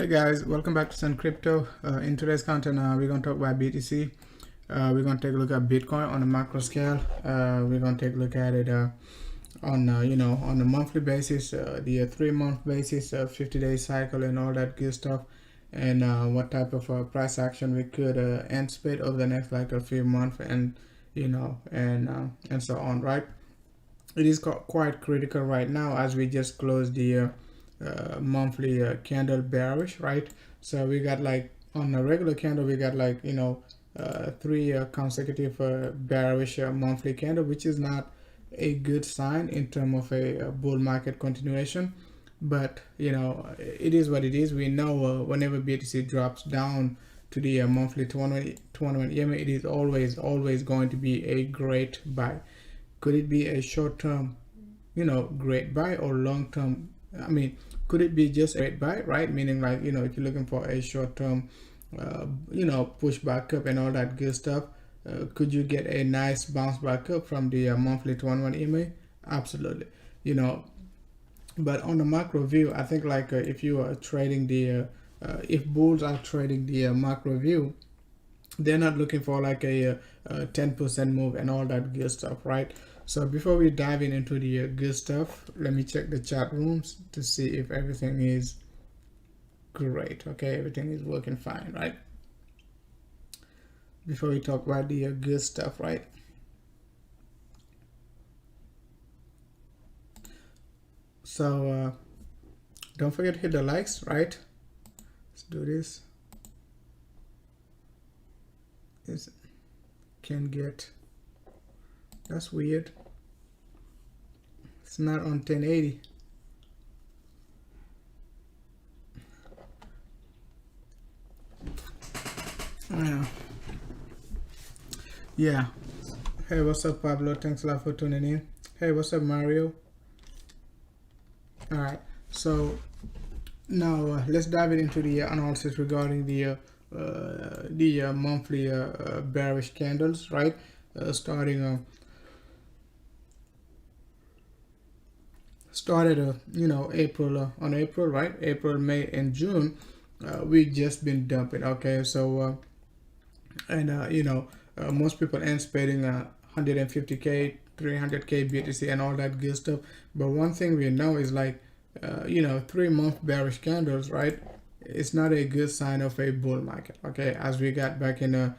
Hey guys, welcome back to Sun Crypto. In today's content, we're going to talk about BTC. We're going to take a look at Bitcoin on a macro scale. We're going to take a look at it on on the monthly basis, the 3-month basis, 50-day cycle, and all that good stuff, and what type of price action we could anticipate over the next like a few months, and and so on. Right? It is quite critical right now as we just closed the monthly candle bearish, right? So we got like on a regular candle we got like 3 consecutive bearish monthly candle, which is not a good sign in terms of a bull market continuation. But it is what it is. We know whenever BTC drops down to the monthly 21 EMA, it is always going to be a great buy. Could it be a short-term great buy, or long-term, could it be just a great buy, right? Meaning like if you're looking for a short-term push back up and all that good stuff, could you get a nice bounce back up from the monthly 21 EMA? Absolutely. But on the macro view, I think like if you are trading the if bulls are trading the macro view, they're not looking for like a 10% move and all that good stuff, right? So before we dive into the good stuff, let me check the chat rooms to see if everything is great. Okay, everything is working fine, right? Before we talk about the good stuff, right? So don't forget to hit the likes, right? Let's do this. Can get, that's weird, it's not on 1080. Yeah. Hey, what's up, Pablo? Thanks a lot for tuning in. Hey, what's up, Mario? All right, so now let's dive into the analysis regarding the monthly bearish candles, right? Started April, on April, right? April, May, and June, we just been dumping. Okay, so most people anticipating 150k, 300k BTC and all that good stuff. But one thing we know is like 3-month bearish candles, right? It's not a good sign of a bull market. Okay, as we got back in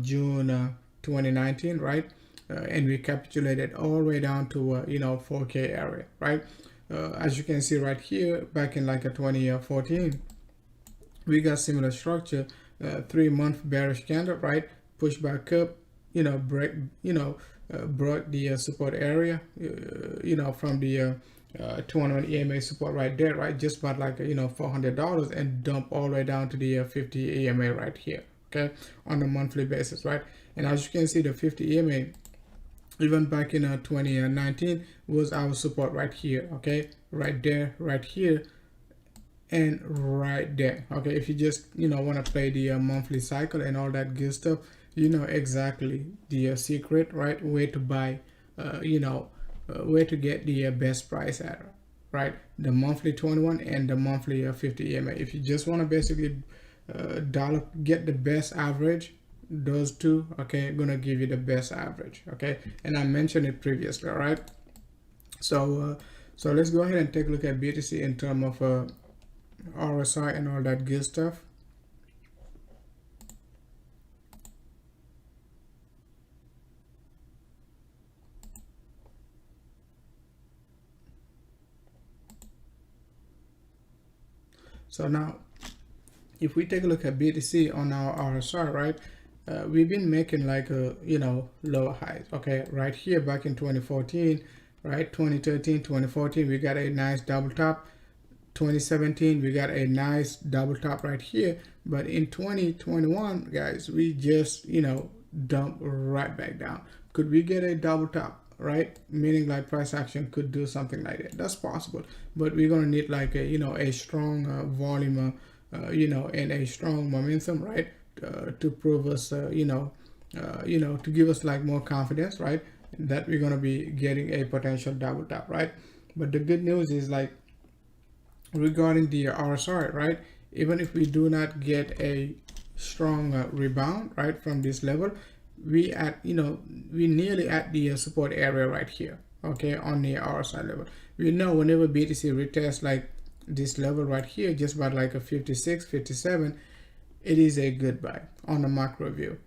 June 2019, right? And we capitulated all the way down to 4k area, right? As you can see right here, back in like a 2014, we got similar structure, 3-month bearish candle, right? Push back up, broke the support area, from the 21 EMA support right there, right? Just about like $400, and dump all the way down to the 50 EMA right here. Okay, on a monthly basis, right? And as you can see, the 50 EMA, even back in 2019, was our support right here. Okay, right there, right here, and right there. Okay, if you just want to play the monthly cycle and all that good stuff, you know exactly the secret, right? Where to buy, where to get the best price at, right? The monthly 21 and the monthly 50 EMA. If you just want to basically get the best average, those two, okay, gonna give you the best average. Okay, and I mentioned it previously. All right, so let's go ahead and take a look at BTC in terms of RSI and all that good stuff. So now, if we take a look at BTC on our RSI, right, we've been making like a lower highs. Okay, right here back in 2014, right, 2013, 2014, we got a nice double top. 2017, we got a nice double top right here. But in 2021, guys, we just dump right back down. Could we get a double top, right? Meaning like price action could do something like that. That's possible, but we're gonna need like a a strong volume, and a strong momentum, right? To prove us, to give us like more confidence, right? That we're gonna be getting a potential double top, right? But the good news is like regarding the RSI, right? even if we do not get a strong rebound right from this level, we at we nearly at the support area right here, okay, on the RSI level. We know whenever BTC retests like this level right here, just about like a 56, 57, it is a good buy on the macro view.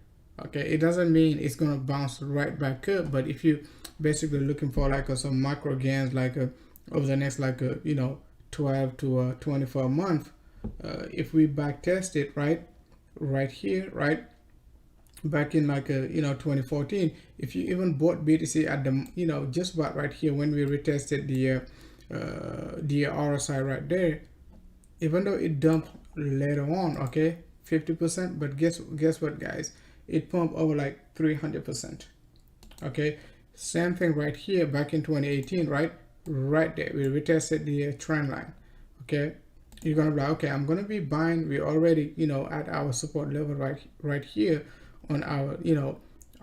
Okay, it doesn't mean it's gonna bounce right back up, but if you basically looking for like some macro gains like over the next like 12 to 24 month, if we back test it right here, right back in like 2014, if you even bought BTC at the just about right here when we retested the RSI right there, even though it dumped later on, okay, 50%, but guess what guys, it pumped over like 300%. Okay, same thing right here back in 2018, right there we retested the trend line. Okay, you're gonna be like, okay, I'm gonna be buying. We already at our support level right here on our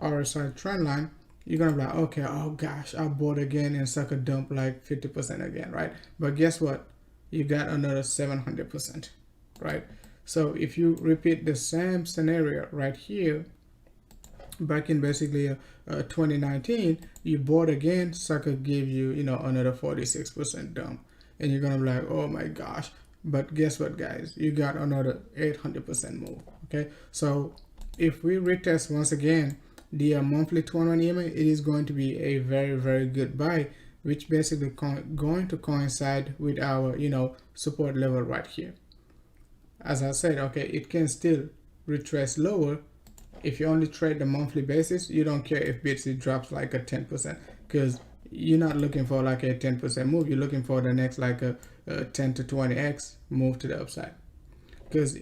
RSI trend line. You're gonna be like, okay, oh gosh, I bought again and sucker dump like 50% again, right? But guess what, you got another 700%, right? So if you repeat the same scenario right here back in basically 2019, you bought again, sucker gave you another 46% dump, and you're gonna be like, oh my gosh. But guess what guys, you got another 800% move. Okay, so if we retest once again the monthly 21 EMA, it is going to be a very good buy, which basically going to coincide with our support level right here. As I said, okay, it can still retrace lower. If you only trade the monthly basis, you don't care if BTC drops like a 10%, because you're not looking for like a 10% move. You're looking for the next like a 10 to 20x move to the upside. Because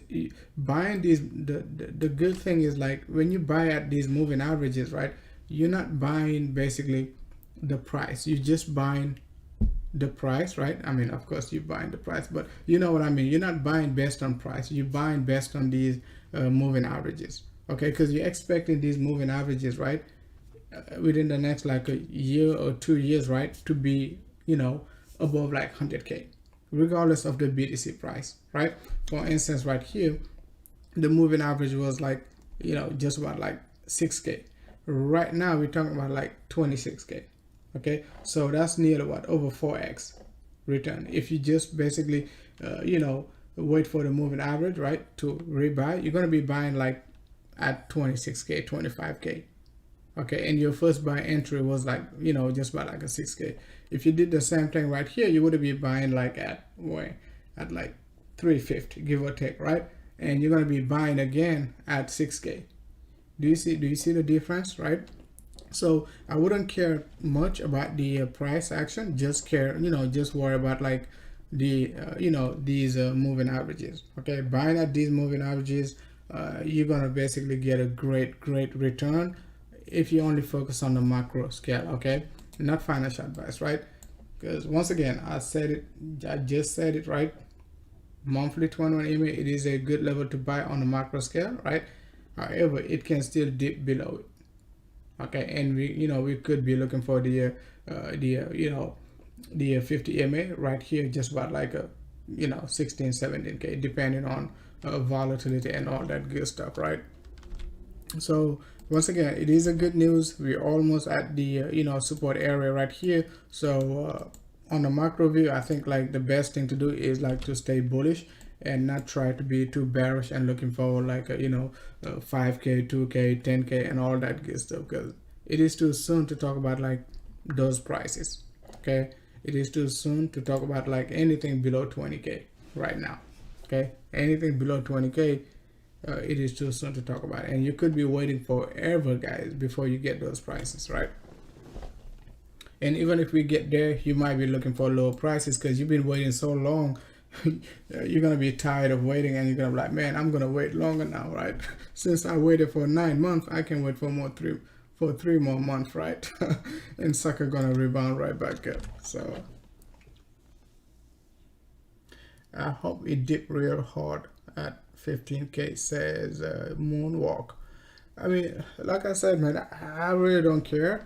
buying these, the good thing is like when you buy at these moving averages, right, you're not buying basically the price, you're just buying the price, right? I mean, of course you're buying the price, but you know what I mean, you're not buying based on price, you're buying based on these moving averages. Okay, because you're expecting these moving averages, right, within the next like a year or 2 years, right, to be above like 100k regardless of the BTC price, right? For instance, right here the moving average was like just about like 6k. Right now we're talking about like 26k. Okay, so that's nearly what, over 4x return. If you just basically wait for the moving average, right, to rebuy, you're going to be buying like at 26k, 25k. Okay, and your first buy entry was like just about like a 6k. If you did the same thing right here, you would be buying like at like 350, give or take, right? And you're going to be buying again at 6k. Do you see the difference, right? So I wouldn't care much about the price action, just care just worry about like the these moving averages. Okay, buying at these moving averages, you're gonna basically get a great return if you only focus on the macro scale. Okay, not financial advice, right? Because once again, I just said it, right? Monthly 21 EMA, it is a good level to buy on the macro scale, right? However, it can still dip below it. Okay, and we could be looking for the 50 EMA right here, just about like a 16, 17k, depending on volatility and all that good stuff, right? So once again, it is a good news. We're almost at the support area right here. So on the macro view, I think like the best thing to do is like to stay bullish and not try to be too bearish and looking for like a 5k, 2k, 10k and all that good stuff, because it is too soon to talk about like those prices. Okay, it is too soon to talk about like anything below 20k right now. Okay, anything below 20k, it is too soon to talk about, and you could be waiting forever, guys, before you get those prices, right? And even if we get there, you might be looking for lower prices because you've been waiting so long. You're gonna be tired of waiting, and you're gonna be like, man, I'm gonna wait longer now, right? Since I waited for 9 months, I can wait for three more months, right? And sucker gonna rebound right back up. So I hope it dipped real hard at 15k, says Moonwalk. I mean, like I said, man, I really don't care.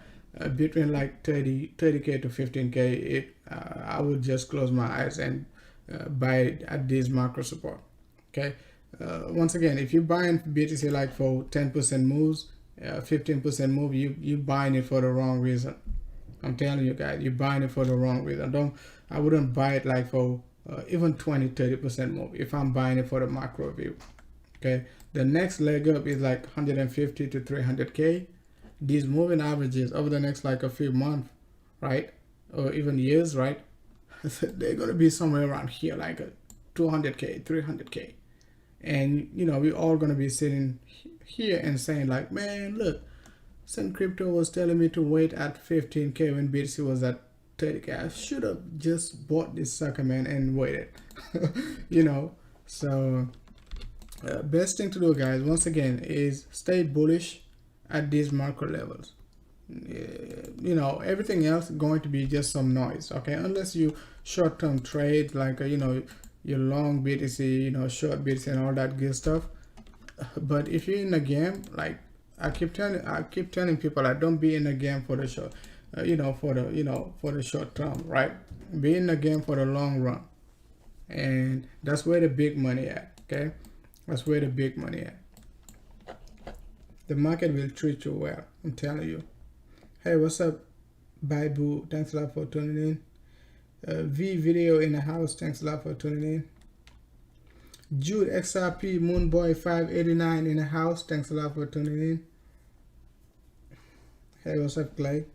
Between like 30k to 15k, I would just close my eyes and buy it at this macro support. Okay, once again, if you're buying BTC like for 10% moves, 15% move, you buying it for the wrong reason. I'm telling you guys, you're buying it for the wrong reason. I wouldn't buy it like for even 20-30% move if I'm buying it for the macro view. Okay, the next leg up is like 150 to 300k. These moving averages over the next like a few months, right, or even years, right, they're gonna be somewhere around here, like a 200k, 300k, and you know we're all gonna be sitting here and saying like, man, look, Sun Crypto was telling me to wait at 15k when BTC was at 30k. I should have just bought this sucker, man, and waited. You know, so best thing to do, guys, once again, is stay bullish at these market levels. You know, everything else is going to be just some noise, okay, unless you short-term trade like you know, your long BTC, you know, short BTC and all that good stuff. But if you're in a game, like I keep telling people, like, don't be in a game for the short, you know, for the short term, right? Be in the game for the long run, and that's where the big money at. Okay, that's where the big money at. The market will treat you well, I'm telling you. Hey, what's up, Baibu? Thanks a lot for tuning in. V video in the house. Thanks a lot for tuning in. Jude XRP Moonboy 589 in the house. Thanks a lot for tuning in. Hey, what's up, Clay?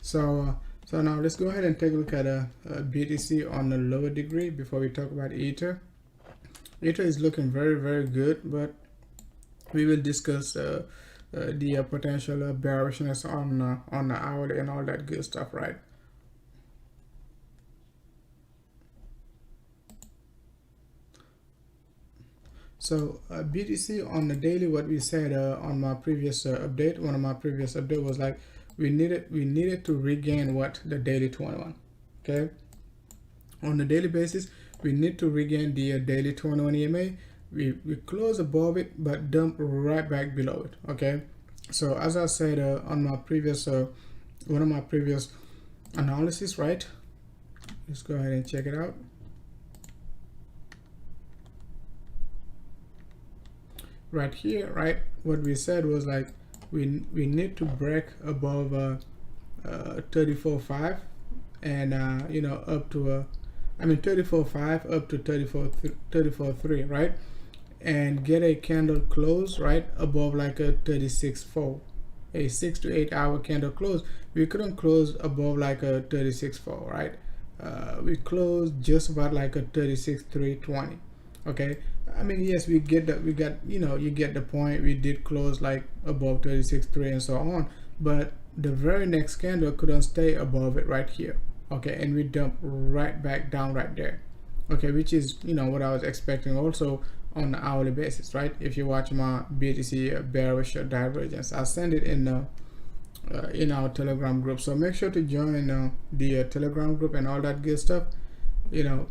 So now let's go ahead and take a look at BTC on the lower degree before we talk about Ether. Ether is looking very, very good, but we will discuss the potential bearishness on the hourly and all that good stuff, right? So BTC on the daily, what we said on my previous update, one of my previous update was like we needed to regain what the daily 21. Okay, on the daily basis, we need to regain the daily 21 EMA. We close above it but dump right back below it. Okay, so as I said on my previous one of my previous analysis, right, let's go ahead and check it out. Right here, right, what we said was like we need to break above 34.5 and you know, up to I mean 34.5 up to 34.3, right, and get a candle close right above like a 36.4, a 6 to 8 hour candle close. We couldn't close above like a 36.4, right? We closed just about like a 36.320. Okay, I mean, yes, we got, you know, you get the point. We did close like above 36.3 and so on, but the very next candle couldn't stay above it right here. Okay, and we dumped right back down right there. Okay, which is, you know, what I was expecting also on the hourly basis, right? If you watch my BTC bearish divergence, I'll send it in our Telegram group, so make sure to join the Telegram group and all that good stuff. You know,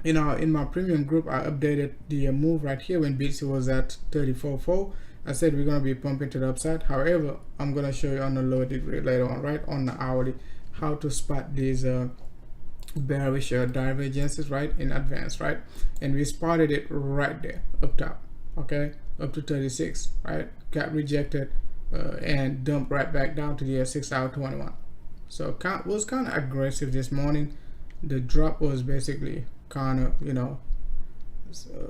in my premium group, I updated the move right here when BTC was at 34.4. I said we're gonna be pumping to the upside. However, I'm gonna show you on the lower degree later on, right, on the hourly, how to spot these bearish divergences, right, in advance, right? And we spotted it right there up top. Okay, up to 36, right, got rejected and dumped right back down to the 6 hour 21. So was kind of aggressive this morning. The drop was basically kind of, you know,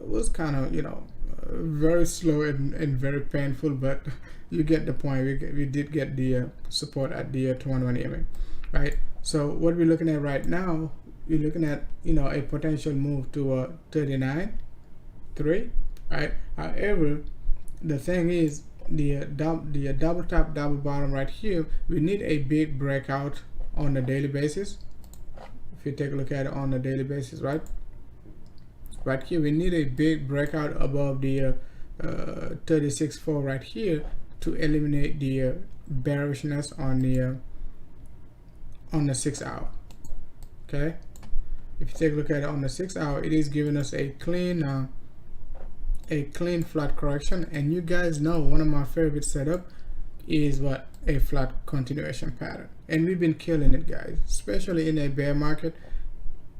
was kind of, you know, very slow and very painful, but you get the point. We did get the support at the 21 EMA, right? So what we're looking at right now, we're looking at, you know, a potential move to 39.3, right? However, the thing is, the double top double bottom right here, we need a big breakout on the daily basis. If you take a look at it on the daily basis, right here, we need a big breakout above the 36.4 right here to eliminate the bearishness on the 6 hour. Okay, if you take a look at it on the 6 hour, it is giving us a clean flat correction. And you guys know one of my favorite setup is what? A flat continuation pattern, and we've been killing it, guys, especially in a bear market.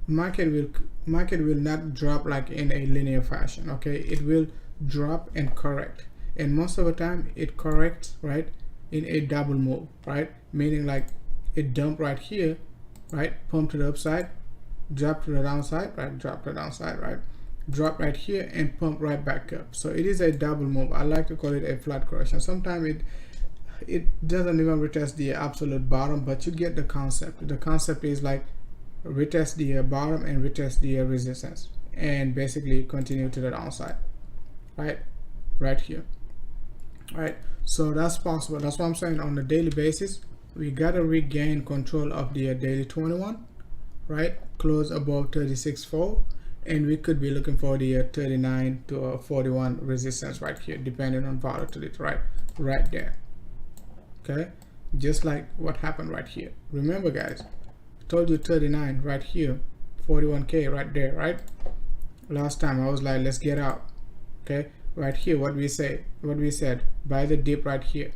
market will not drop like in a linear fashion. Okay, it will drop and correct, and most of the time it corrects, right, in a double move, right, meaning like it dump right here, right, pump to the upside, drop to the downside, right, drop to the downside, right, drop right here and pump right back up. So it is a double move. I like to call it a flat correction. Sometimes it doesn't even retest the absolute bottom, but you get the concept. The concept is like retest the bottom and retest the resistance and basically continue to the downside, right here, right? So that's possible. That's what I'm saying. On a daily basis, we gotta regain control of the daily 21, right, close above 36.4, and we could be looking for the 39 to 41 resistance right here, depending on volatility, right there. Okay, just like what happened right here. Remember guys, I told you 39 right here, 41k right there, right? Last time I was like, let's get out. Okay, right here, what we said, buy the dip right here.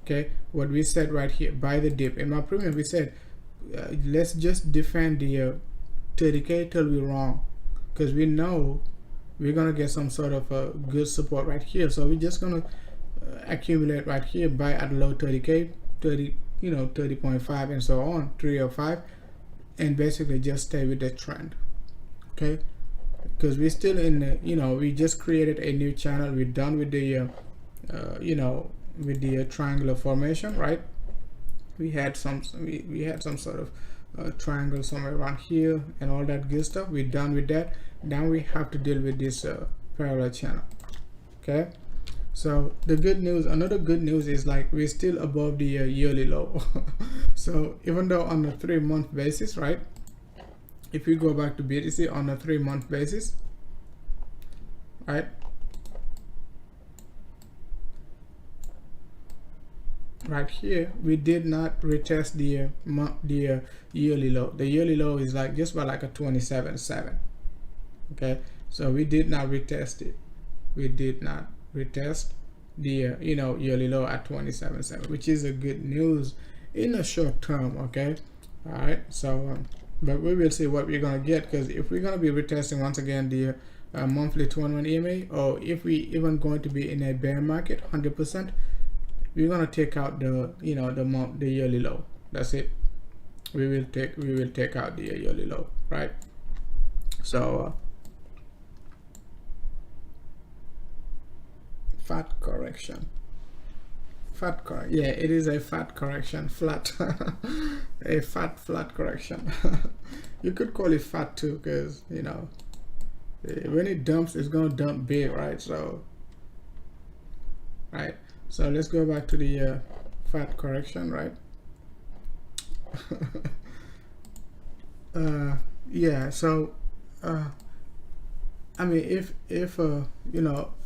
Okay, what we said right here, buy the dip. In my premium we said let's just defend the 30k till we're wrong, because we know we're gonna get some sort of a good support right here. So we're just gonna accumulate right here, buy at low 30k, 30.5 and so on, 305, and basically just stay with the trend. Okay, because we're still in the, we just created a new channel. We're done with the with the triangular formation, right? We had some sort of triangle somewhere around here and all that good stuff. We're done with that. Now we have to deal with this parallel channel. Okay, so the good news, another good news is like we're still above the yearly low. So even though on a 3-month basis, right, if we go back to BTC on a 3-month basis, right, right here we did not retest the yearly low. The yearly low is like just by like a 27.7. Okay, so we did not retest it. We did not retest the yearly low at 27.7, which is a good news in the short term. Okay, all right, so but we will see what we're gonna get, because if we're gonna be retesting once again the monthly 21 EMA, or if we even going to be in a bear market 100%, we're gonna take out the the yearly low. That's it. We will take out the yearly low, right? So fat correction. Yeah, it is a fat correction. Flat. A flat correction. You could call it fat too, because when it dumps, it's gonna dump big, right? So so let's go back to the fat correction, right? Yeah, so I mean, if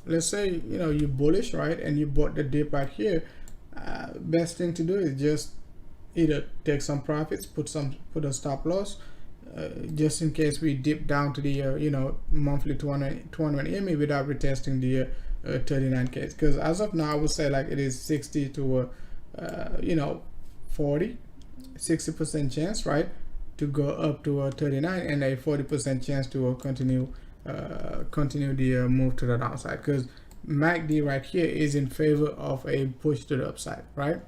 let's say you're bullish, right, and you bought the dip right here, best thing to do is just either take some profits, put a stop loss, just in case we dip down to the monthly 21 EMA without retesting the 39k, because as of now I would say like it is 60 to 60% chance, right, to go up to 39, and a 40% chance to continue the move to the downside, because MACD right here is in favor of a push to the upside, right?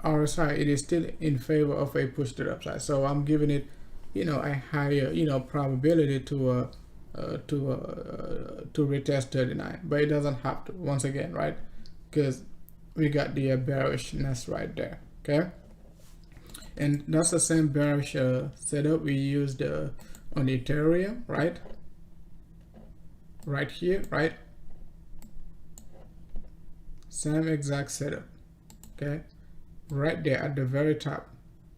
RSI, it is still in favor of a push to the upside, so I'm giving it a higher probability to retest 39, but it doesn't have to, once again, right, because we got the bearishness right there. Okay, and that's the same bearish setup we used on Ethereum, right here, right? Same exact setup. Okay, right there at the very top,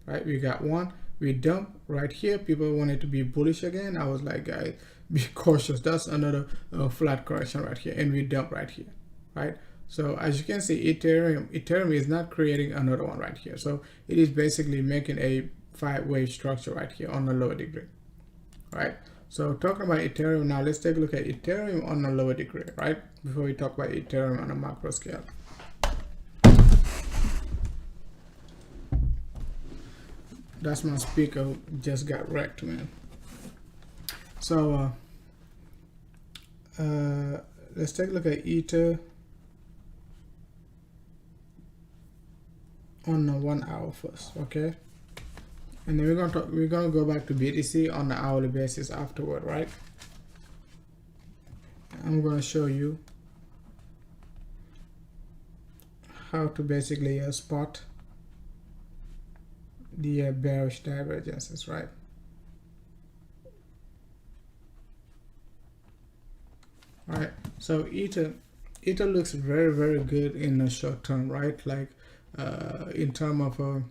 right? We got one, we dump right here. People wanted to be bullish again. I was like, guys, be cautious. That's another flat correction right here, and we dump right here, right? So as you can see, Ethereum is not creating another one right here. So it is basically making a 5-wave structure right here on the lower degree, right? So talking about Ethereum now, let's take a look at Ethereum on a lower degree, right? Before we talk about Ethereum on a macro scale. That's my speaker just got wrecked, man. So let's take a look at Ether on the 1 hour first, okay? And then we're gonna go back to BTC on the hourly basis afterward, right? I'm gonna show you how to basically spot the bearish divergences, right? All right, so Ether looks very, very good in the short term, right? Like in term of a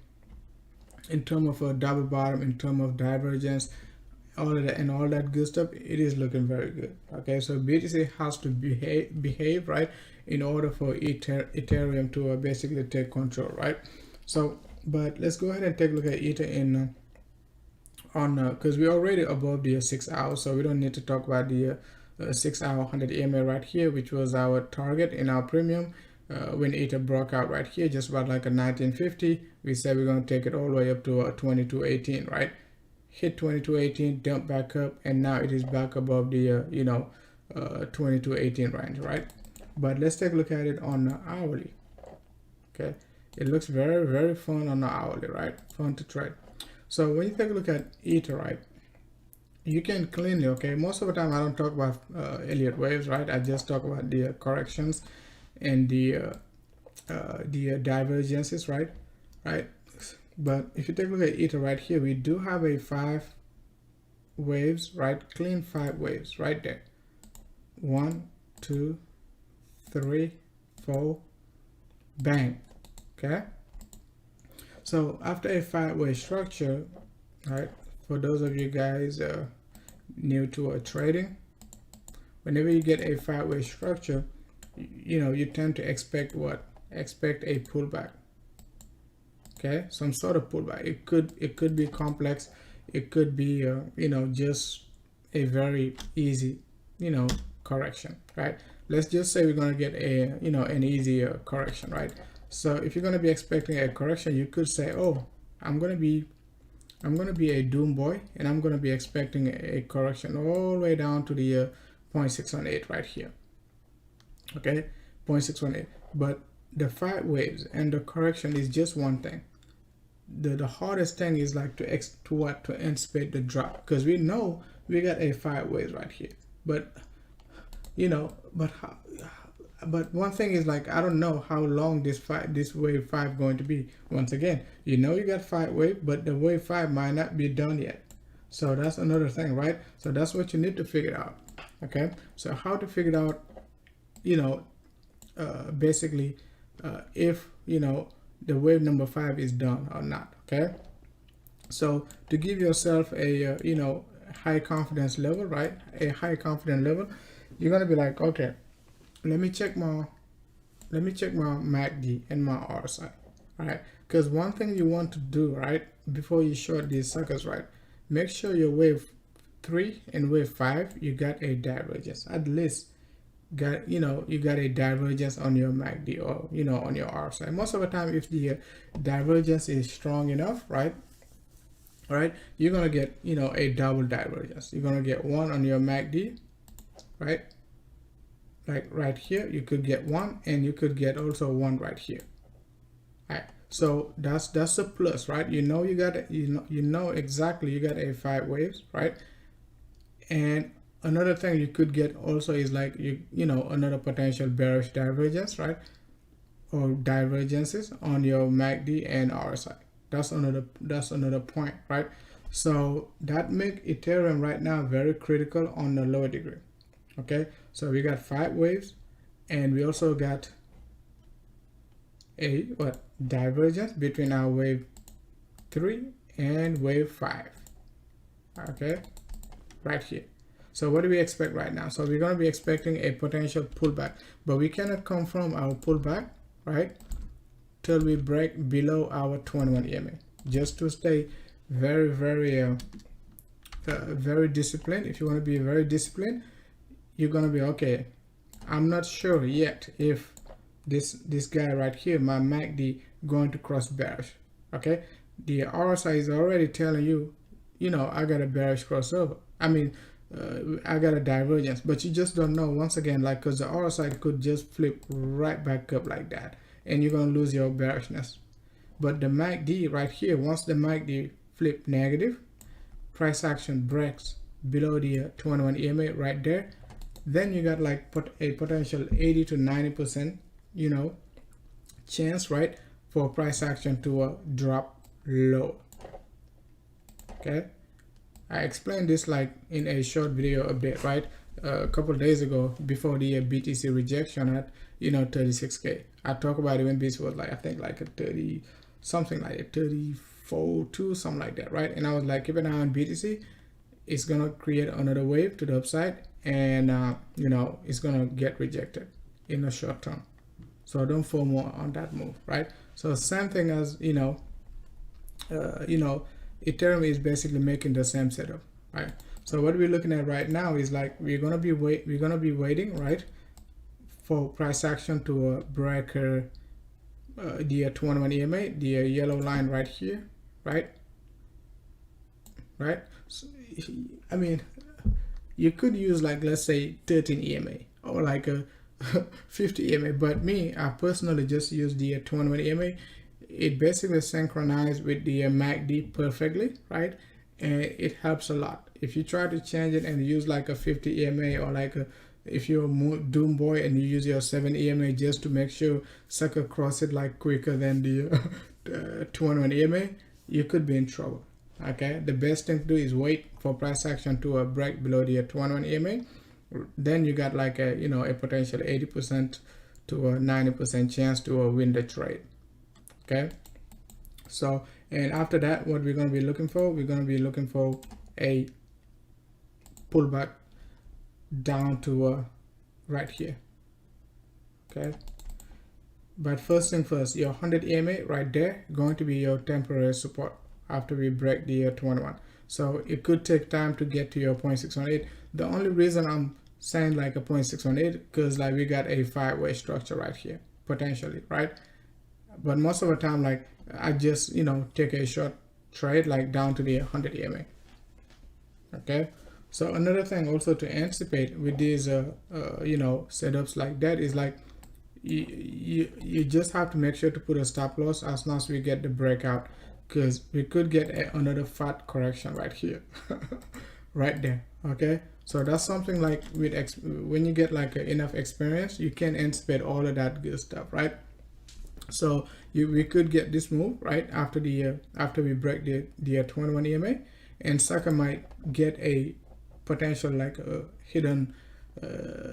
double bottom, in term of divergence, all of that and all that good stuff, it is looking very good. Okay, so BTC has to behave right in order for Ethereum to basically take control, right? So but let's go ahead and take a look at Ether in because we're already above the 6 hours, so we don't need to talk about the 6 hour 100 EMA right here, which was our target in our premium. When Ether broke out right here, just about like a 1950, we said we're going to take it all the way up to 2218, right? Hit 2218, dump back up, and now it is back above the 2218 range, right? But let's take a look at it on the hourly. Okay, it looks very, very fun on the hourly, right? Fun to trade. So when you take a look at Ether, right, you can cleanly, okay, most of the time I don't talk about Elliott waves, right? I just talk about the corrections and the divergences, right? But if you take a look at Ether right here, we do have a 5 waves, right? Clean 5 waves right there. 1, 2, 3, 4, bang. Okay, so after a 5-way structure, right, for those of you guys new to trading, whenever you get a 5-way structure, you tend to expect what? Expect a pullback. Okay, some sort of pullback. It could be complex. It could be just a very easy correction, right? Let's just say we're going to get a an easy correction, right? So if you're going to be expecting a correction, you could say, oh, I'm going to be a doom boy, and I'm going to be expecting a correction all the way down to the 0.618 right here. Okay, 0.618. But the 5 waves and the correction is just one thing. The hardest thing is like to anticipate the drop, because we know we got a 5 waves right here, but but one thing is, like, I don't know how long this wave 5 going to be. Once again, you got 5 wave, but the wave 5 might not be done yet. So that's another thing, right? So that's what you need to figure out. Okay, so how to figure out basically if the wave number 5 is done or not. Okay, so to give yourself a high confidence level, right? A high confidence level, you're gonna be like, okay, let me check my MACD and my RSI, right? Because one thing you want to do, right, before you short these suckers, right, make sure your wave 3 and wave 5, you got a divergence. At least you got a divergence on your MACD or on your RSI. Most of the time, if the divergence is strong enough, right, you're gonna get a double divergence. You're gonna get one on your MACD, right? Like right here, you could get one, and you could get also one right here. All right, so that's a plus, right? You got exactly you got a 5 waves, right? And another thing you could get also is like another potential bearish divergence, right? Or divergences on your MACD and RSI. That's another point, right? So that make Ethereum right now very critical on the lower degree. Okay, so we got 5 waves, and we also got a divergence between our wave 3 and wave 5. Okay, right here. So what do we expect right now? So we're going to be expecting a potential pullback, but we cannot confirm our pullback, right, till we break below our 21 EMA. Just to stay very, very very disciplined. If you want to be very disciplined, you're going to be, okay, I'm not sure yet if this guy right here, my MACD, going to cross bearish. Okay, the RSI is already telling you, I got a bearish crossover. I mean, I got a divergence, but you just don't know, once again, like, because the RSI could just flip right back up like that, and you're gonna lose your bearishness. But the MACD right here, once the MACD flip negative, price action breaks below the 21 EMA right there, then you got like a potential 80 to 90%, you know, chance, right, for price action to drop low. Okay, I explained this like in a short video update, right, a couple days ago, before the BTC rejection at, you know, 36K. I talked about it when BTC was like, I think like a 30 something, like a 34.2, something like that, right? And I was like, keep an eye on BTC. It's gonna create another wave to the upside, and you know, it's gonna get rejected in the short term. So don't FOMO on that move, right? So same thing as, you know, Ethereum is basically making the same setup, right? So what we're looking at right now is like we're gonna be waiting, right, for price action to break the 21 EMA, the yellow line right here, right? So, I mean, you could use like, let's say 13 EMA or like a 50 EMA, but me, I personally just use the 21 EMA. It basically synchronized with the MACD perfectly, right? And it helps a lot. If you try to change it and use like a 50 EMA, or like if you're a doom boy and you use your 7 EMA just to make sure sucker cross it like quicker than the 21 EMA, you could be in trouble. Okay, the best thing to do is wait for price action to break below the 21 EMA. Then you got like a, you know, a potential 80% to a 90% chance to win the trade. Okay, so, and after that, what we're going to be looking for, we're going to be looking for a pullback down to right here. Okay, but first thing first, your 100 EMA right there going to be your temporary support after we break the 21. So it could take time to get to your 0.618. The only reason I'm saying like a 0.618, because like we got a 5-way structure right here potentially, right? But most of the time, like, I just, you know, take a short trade like down to the 100 EMA. Okay, so another thing also to anticipate with these you know, setups like that is like you just have to make sure to put a stop loss as soon as we get the breakout, because we could get another fat correction right here. Right there. Okay, so that's something like with when you get like enough experience, you can anticipate all of that good stuff, right? So we could get this move right after the after we break the 21 EMA, and sucker might get a potential like a hidden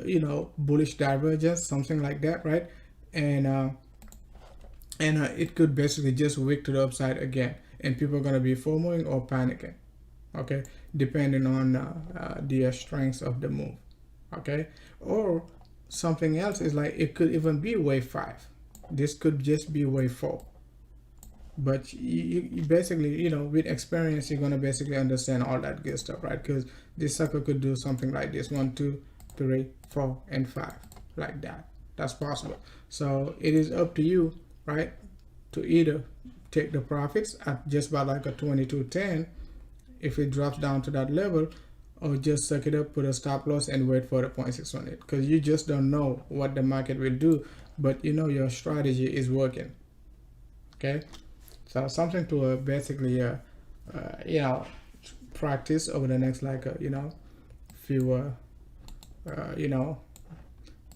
you know, bullish divergence, something like that, right? And it could basically just wick to the upside again, and people are going to be FOMOing or panicking, okay, depending on the strength of the move. Okay, or something else is like it could even be wave 5. This could just be wave 4. But you basically, you know, with experience, you're going to basically understand all that good stuff, right? Because this sucker could do something like this: 1, 2, 3, 4, and 5, like that. That's possible. So it is up to you, right, to either take the profits at just about like a 22.10 if it drops down to that level, or just suck it up, put a stop loss, and wait for the 0.618, because you just don't know what the market will do, but you know your strategy is working. Okay, so something to basically you know, practice over the next like you know, few you know,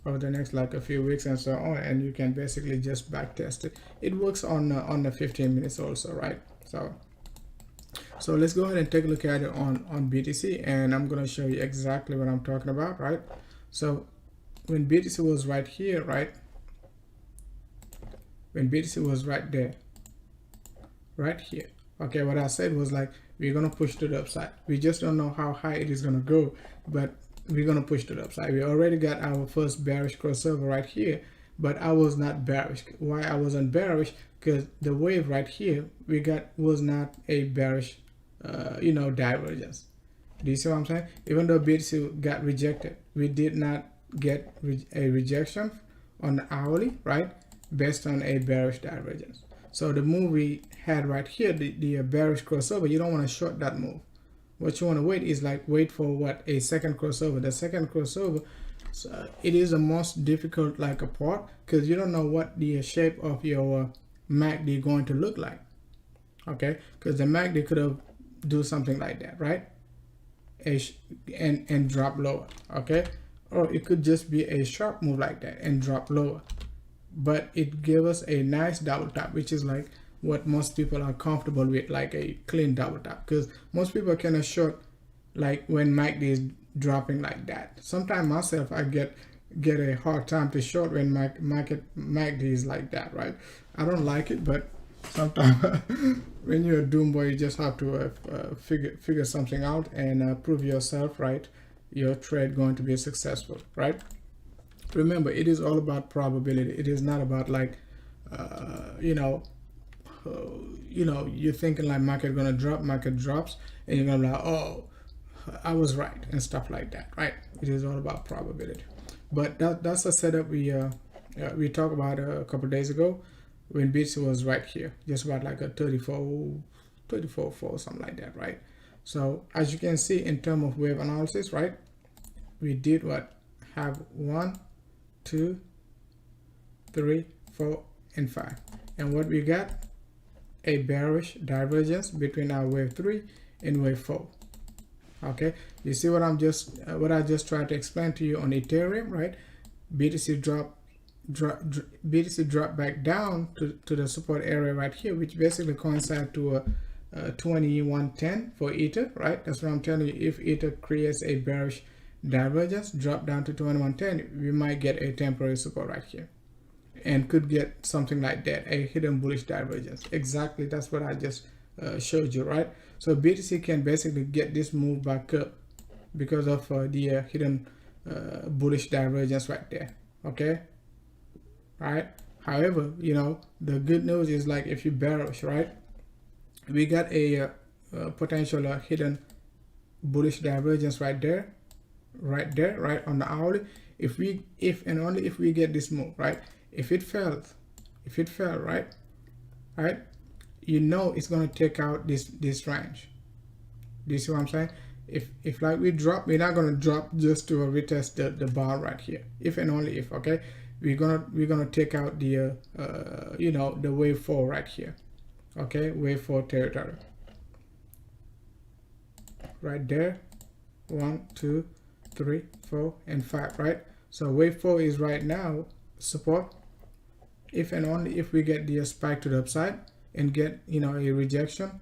over the next like a few weeks and so on, and you can basically just back test it. It works on the 15 minutes also, right? So let's go ahead and take a look at it on BTC, and I'm going to show you exactly what I'm talking about, right? So when BTC was right here, right, when BTC was right there, right here, okay, what I said was like we're going to push to the upside. We just don't know how high it is going to go, but we're going to push to the upside. We already got our first bearish crossover right here, but I was not bearish. Why I wasn't bearish? Because the wave right here we got was not a bearish you know, divergence. Do you see what I'm saying? Even though BTC got rejected, we did not get a rejection on the hourly, right, based on a bearish divergence. So the move we had right here, the bearish crossover, you don't want to short that move. what you want to wait is like wait for what, a second crossover. The second crossover, it is the most difficult like a part, because you don't know what the shape of your MACD going to look like. Okay, because the MACD could have do something like that, right? And drop lower. Okay, or it could just be a sharp move like that and drop lower, but it gave us a nice double top, which is like what most people are comfortable with, like a clean double top, because most people cannot short like when MACD is dropping like that. Sometimes myself, I get a hard time to short when MACD is like that, right? I don't like it, but sometimes when you're a doom boy, you just have to figure something out and prove yourself, right? Your trade going to be successful, right? Remember, it is all about probability. It is not about like you're thinking like market gonna drop, market drops, and you're gonna be like, oh, I was right, and stuff like that, right? It is all about probability. But that's a setup we talked about a couple days ago, when BTC was right here, just about like a 34.4, something like that, right? So as you can see, in terms of wave analysis, right, we did what, have 1, 2, 3, 4, and 5, and what we got, a bearish divergence between our wave 3 and wave 4. Okay, you see what I just tried to explain to you on Ethereum, right? BTC dropped back down to the support area right here, which basically coincides to a 2110 for Ether, right? That's what I'm telling you. If Ether creates a bearish divergence, drop down to 2110, we might get a temporary support right here, and could get something like that, a hidden bullish divergence. Exactly, that's what I just showed you, right? So BTC can basically get this move back up because of the hidden bullish divergence right there. Okay, right? However, you know, the good news is, like, if you bearish, right, we got a potential hidden bullish divergence right there, right on the hourly. If and only if we get this move, right? If it fell, right, you know it's gonna take out this range. Do you see what I'm saying? If like we drop, we're not gonna drop just to retest the bar right here. If and only if, okay, we're gonna take out the the wave 4 right here. Okay, wave 4 territory right there. 1, 2, 3, 4, and 5, right? So wave 4 is right now support. If and only if we get the spike to the upside and get a rejection,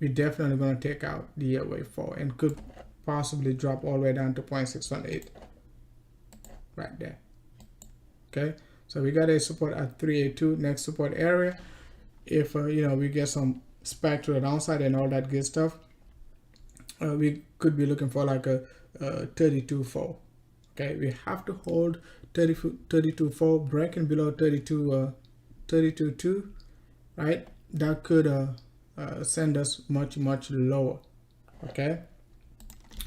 we're definitely going to take out the wave 4 and could possibly drop all the way down to 0.618 right there. Okay, so we got a support at 382, next support area. If we get some spike to the downside and all that good stuff, we could be looking for like a 32.4. Okay, we have to hold 32.4, breaking below 32.2, right? That could send us much lower. Okay,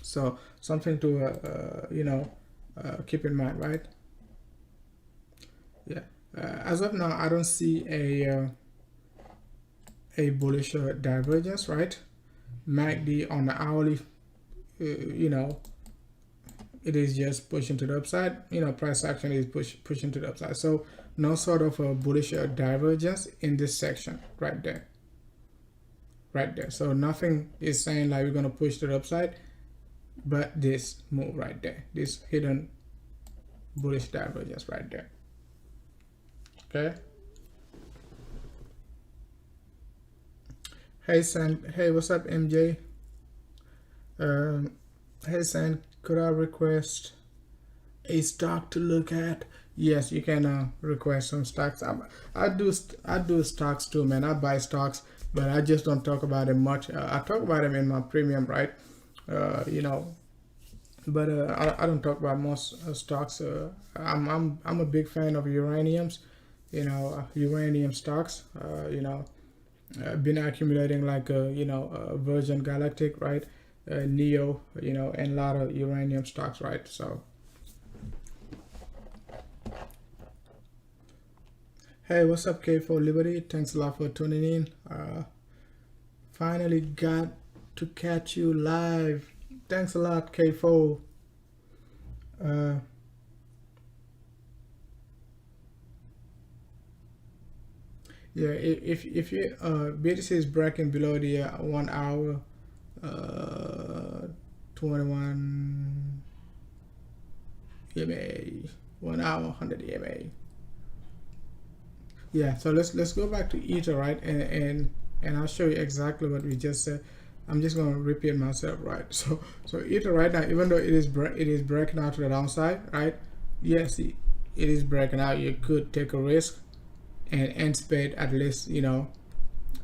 so something to keep in mind, right? Yeah, as of now, I don't see a bullish divergence, right? MACD on the hourly, it is just pushing to the upside. Price action is pushing to the upside. So no sort of a bullish divergence in this section right there. So nothing is saying like we're going to push to the upside, but this move right there, this hidden bullish divergence right there. Okay. Hey San, hey, what's up, MJ? Hey San, could I request a stock to look at? Yes, you can request some stocks. I do stocks too, man. I buy stocks, but I just don't talk about them much. I talk about them in my premium, right? But I don't talk about most stocks. I'm a big fan of uraniums, uranium stocks. I've been accumulating like Virgin Galactic, right? Neo, and a lot of uranium stocks, right? So hey, what's up, K for Liberty? Thanks a lot for tuning in. Finally got to catch you live. Thanks a lot, K4. Yeah, if you BTC is breaking below the 1 hour 21 EMA, 1 hour 100 EMA. Yeah, so let's go back to Ether, right? And I'll show you exactly what we just said. I'm just going to repeat myself, right? So Ether right now, even though it is breaking out to the downside, right? Yes, it is breaking out. You could take a risk and anticipate at least, you know,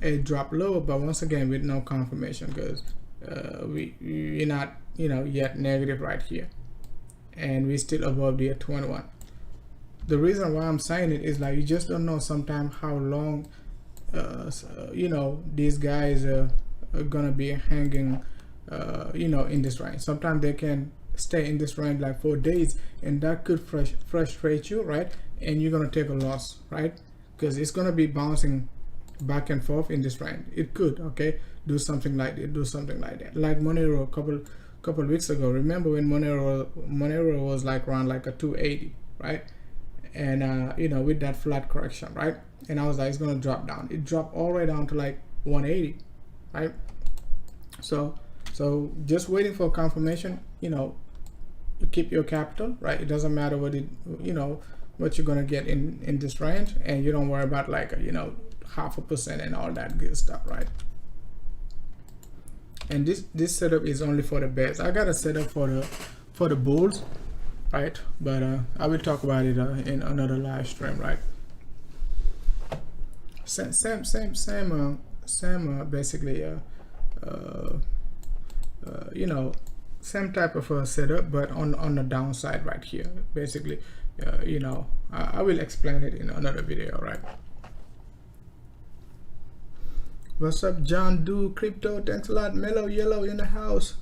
a drop lower, but once again with no confirmation, because we're not, you know, yet negative right here, and we're still above the 21. The reason why I'm saying it is like you just don't know sometimes how long you know, these guys are gonna be hanging you know, in this range. Sometimes they can stay in this range like 4 days, and that could frustrate you, right? And you're gonna take a loss, right? Because it's gonna be bouncing back and forth in this range. It could, okay, do something like that, like Monero a couple weeks ago. Remember when Monero was like around like a 280, right? And you know, with that flat correction, right? And I was like, it's gonna drop down. It dropped all the way down to like 180, right? So just waiting for confirmation. You know, you keep your capital, right? It doesn't matter what it, you know, what you're gonna get in this range, and you don't worry about like, you know, 0.5% and all that good stuff, right? And this setup is only for the bears. I got a setup for the bulls, right? But I will talk about it in another live stream, right? Same basically you know, same type of setup, but on the downside right here, basically. You know, I will explain it in another video, right? What's up, John Do Crypto? Thanks a lot. Mellow Yellow in the house.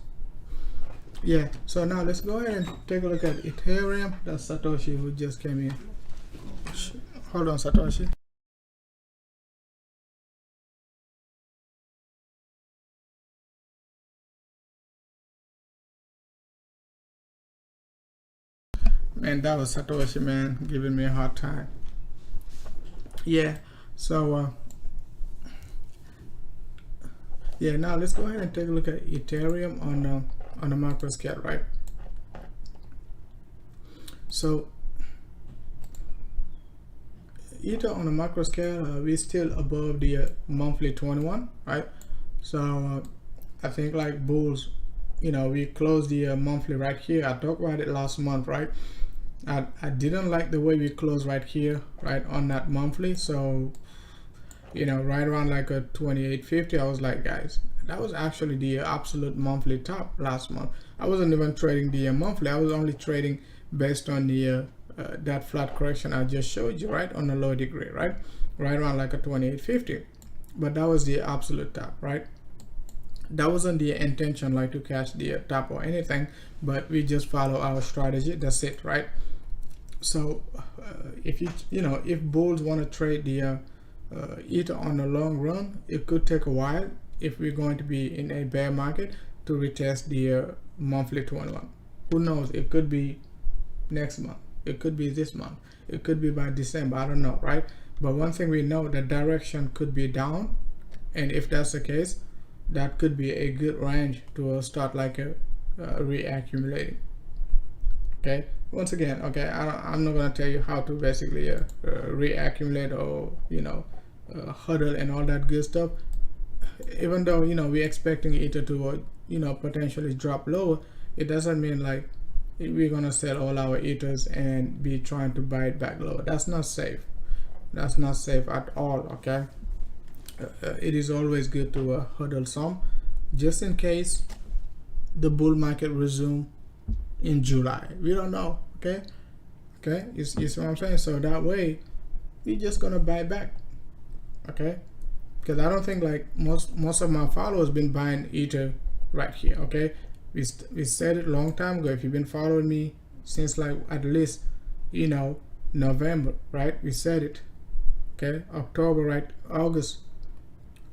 Yeah, so now let's go ahead and take a look at Ethereum. That's Satoshi who just came in. Hold on, Satoshi. Man, that was Satoshi, man, giving me a hard time. Yeah, so yeah, now let's go ahead and take a look at Ethereum on the macro scale, right? So Ether on the macro scale, we're still above the monthly 21, right? So I think like bulls, you know, we closed the monthly right here. I talked about it last month, right? I didn't like the way we closed right here, right on that monthly. So, you know, right around like a 28.50, I was like, guys, that was actually the absolute monthly top last month. I wasn't even trading the monthly. I was only trading based on the that flat correction I just showed you, right, on the low degree, right around like a 28.50. But that was the absolute top, right? That wasn't the intention like to catch the top or anything, but we just follow our strategy. That's it, right? So if you know, if bulls want to trade the Ether on the long run, it could take a while if we're going to be in a bear market to retest the monthly 21. Who knows? It could be next month, it could be this month, it could be by December, I don't know, right? But one thing we know, the direction could be down, and if that's the case, that could be a good range to start like a reaccumulating. Okay, once again, okay, I'm not going to tell you how to basically reaccumulate or, you know, huddle and all that good stuff. Even though, you know, we're expecting Ether to you know, potentially drop lower, it doesn't mean like we're gonna sell all our Ethers and be trying to buy it back lower. That's not safe. That's not safe at all. Okay, it is always good to huddle some, just in case the bull market resume in July. We don't know. Okay, you see what I'm saying? So that way we're just gonna buy back. Okay, because I don't think like most of my followers been buying Ether right here. Okay, we said it a long time ago. If you've been following me since like at least, you know, November, right? We said it. Okay, October, right? August.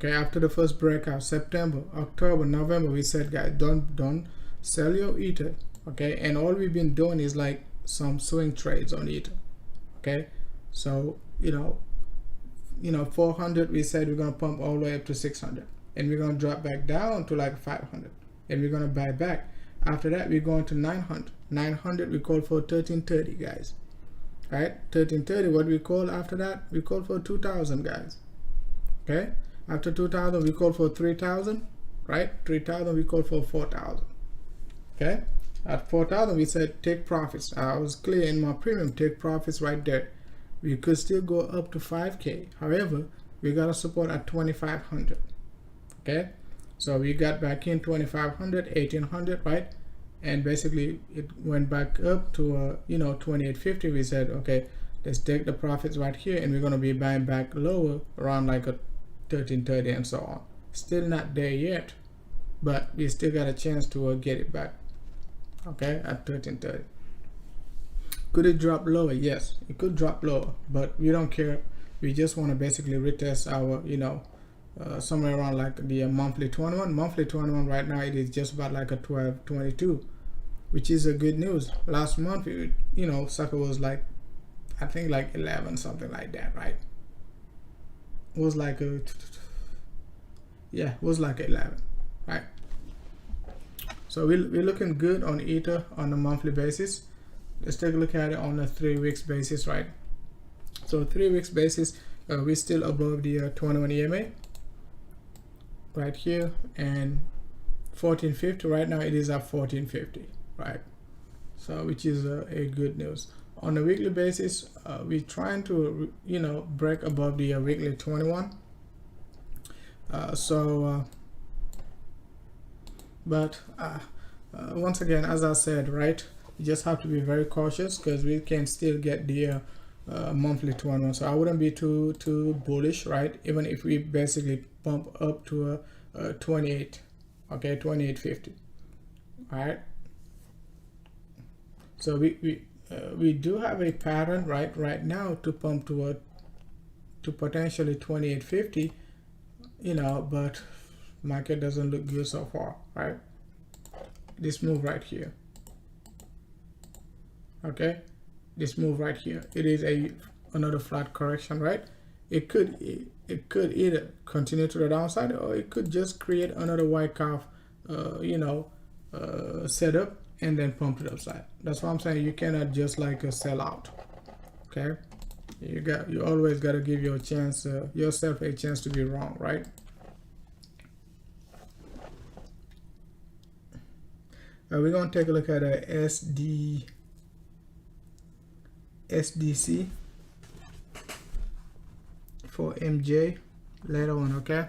Okay, after the first breakout, September, October, November, we said, guys, don't sell your Ether. Okay, and all we've been doing is like some swing trades on Ether. Okay, so you know 400, we said we're gonna pump all the way up to 600, and we're gonna drop back down to like 500, and we're gonna buy back. After that, we're going to 900. We call for 1330, guys. Right, 1330. What we call after that? We call for 2000, guys. Okay, after 2000, we call for 3000. Right, 3000. We call for 4000. Okay, at 4000, we said take profits. I was clear in my premium. Take profits right there. We could still go up to 5K. However, we got a support at 2500. Okay, so we got back in 2500, 1800, right? And basically it went back up to 2850. We said, okay, let's take the profits right here, and we're going to be buying back lower around like a 1330 and so on. Still not there yet, but we still got a chance to get it back. Okay, at 1330. Could it drop lower? Yes, it could drop lower, but we don't care. We just want to basically retest our somewhere around like the monthly 21 right now. It is just about like a 1222, which is a good news. Last month sucker was like, I think like 11, something like that, right? It was like it was like 11, right? So we're looking good on Ether on a monthly basis. Let's take a look at it on a 3 weeks basis, right? So 3 weeks basis, we're still above the 21 EMA right here, and 1450 right now. It is at 1450, right? So which is a good news. On a weekly basis, we're trying to break above the weekly 21. But once again, as I said, right, you just have to be very cautious because we can still get the monthly 21. So I wouldn't be too bullish, right? Even if we basically pump up to a 28, okay, 2850. All right, so we do have a pattern right now to pump to potentially 2850, but market doesn't look good so far, right? This move right here, okay, this move right here, it is another flat correction, right? It could either continue to the downside, or it could just create another white calf setup and then pump to the upside. That's what I'm saying. You cannot just like sell out. Okay, you always got to give your chance yourself a chance to be wrong, right? We're going to take a look at a SDC for MJ later on. Okay,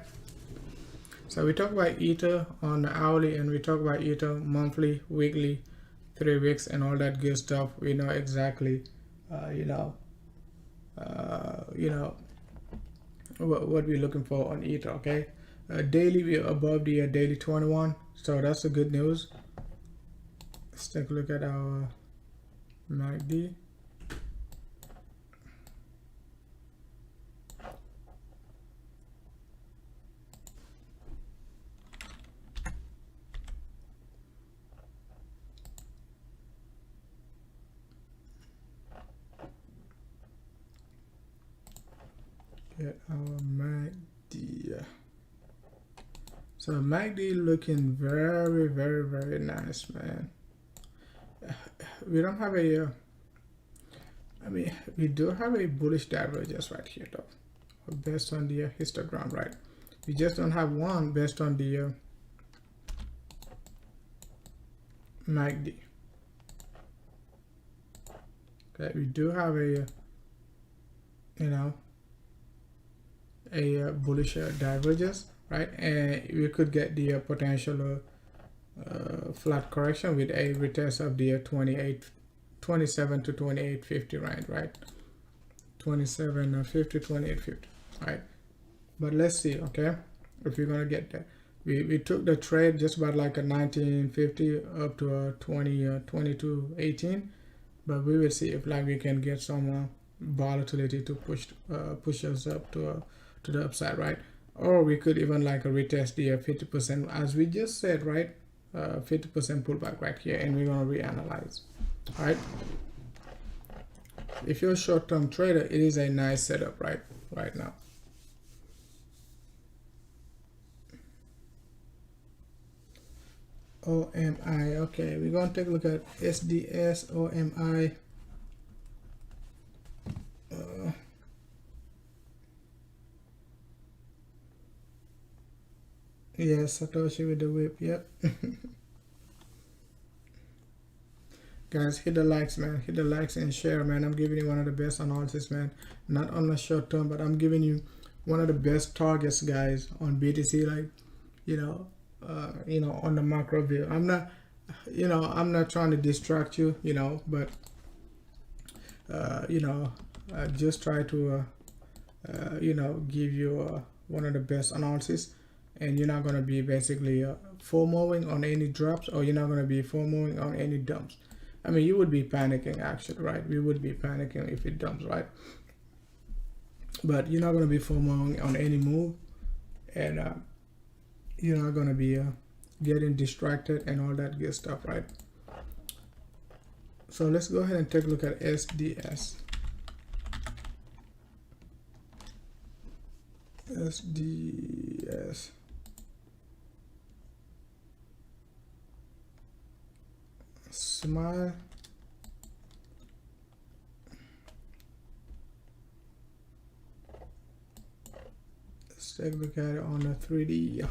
so we talk about Ether on the hourly, and we talk about Ether monthly, weekly, 3 weeks, and all that good stuff. We know exactly what we're looking for on Ether. Okay, daily we're above the daily 21, so that's the good news. Let's take a look at our MACD. Get our MACD. So MACD looking very, very, very nice, man. We don't have we do have a bullish divergence right here though, based on the histogram, right? We just don't have one based on the MACD. Okay, we do have a bullish divergence, right? And we could get the potential flat correction with a retest of the 27 to 2850 range, right? 2750, 2850, right? But let's see, okay, if we're gonna get there. We took the trade just about like a 1950 up to a 2218, but we will see if like we can get some volatility to push us up to the upside, right? or we could even like a retest the 50% as we just said, right? 50% pullback right here, and we're gonna reanalyze. All right. If you're a short-term trader, it is a nice setup right now. OMI. Okay, we're gonna take a look at SDS OMI. Yes, Satoshi with the whip. Yep. Guys, hit the likes, man. Hit the likes and share, man. I'm giving you one of the best analysis, man. Not on the short term, but I'm giving you one of the best targets, guys, on BTC. Like, you know, on the macro view. I'm not, I'm not trying to distract you, but just try to, give you one of the best analysis, and you're not gonna be basically FOMOing on any drops, or you're not gonna be FOMOing on any dumps. I mean, you would be panicking actually, right? We would be panicking if it dumps, right? But you're not gonna be FOMOing on any move, and you're not gonna be getting distracted and all that good stuff, right? So let's go ahead and take a look at SDS. SDS. Smile. Let's take a look at it on the 3D.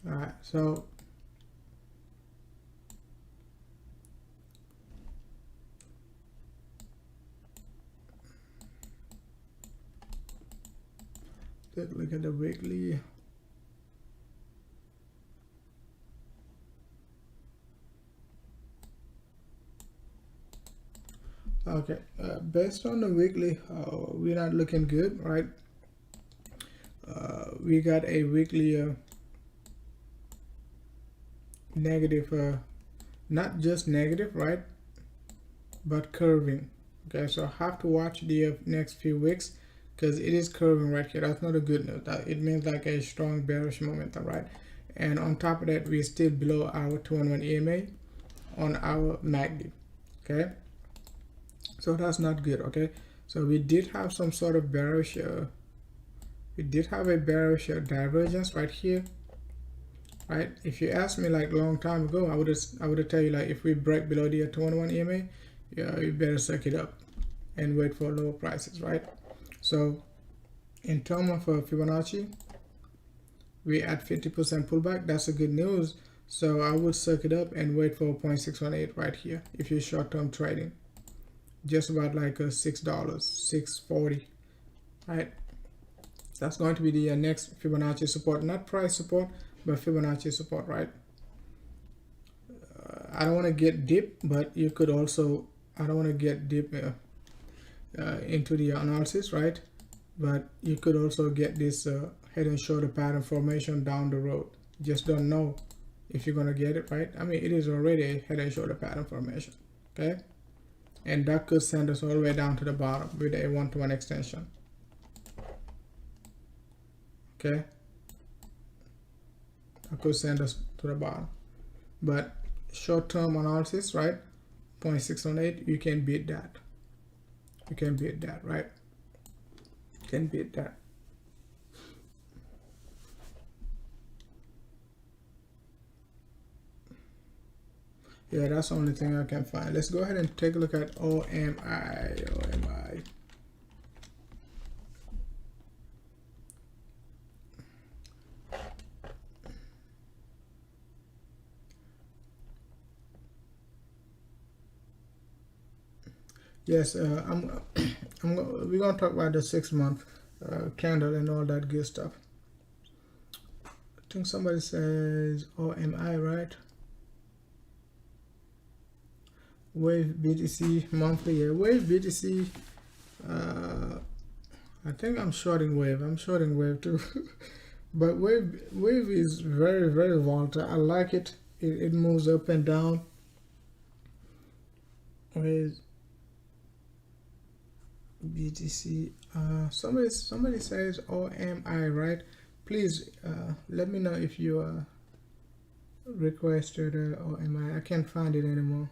Alright, so take a look at the weekly. Okay, based on the weekly, we're not looking good, right? We got a weekly negative, not just negative, right? But curving. Okay, so I have to watch the next few weeks, because it is curving right here. That's not a good news. It means like a strong bearish momentum, right? And on top of that, we're still below our 2-on-1 EMA on our MACD. Okay, so that's not good. Okay, so we did have some sort of bearish we did have a bearish divergence right here, right? If you asked me like long time ago, I would have tell you like, if we break below the 2-on-1 EMA, yeah, you better suck it up and wait for lower prices, right? So in terms of Fibonacci, we at 50% pullback. That's a good news. So I would suck it up and wait for 0.618 right here if you're short-term trading. Just about like $6, $6.40, right? That's going to be the next Fibonacci support, not price support, but Fibonacci support, right? I don't want to get deep, but you could also, I don't want to get deep into the analysis, right? But you could also get this head and shoulder pattern formation down the road. Just don't know if you're going to get it, right? I mean, it is already a head and shoulder pattern formation, okay? And that could send us all the way down to the bottom with a 1-to-1 extension. Okay, that could send us to the bottom. But short-term analysis, right? 0.618, you can beat that. You can beat that, right? You can beat that. Yeah, that's the only thing I can find. Let's go ahead and take a look at OMI. Yes, we're gonna talk about the 6-month candle and all that good stuff. I think somebody says OMI, right? Wave BTC monthly. Yeah, Wave BTC. I think I'm shorting Wave. I'm shorting Wave too. But Wave is very, very volatile. I like it. It moves up and down. Wave BTC Somebody says OMI, right? Please let me know if you requested OMI. I can't find it anymore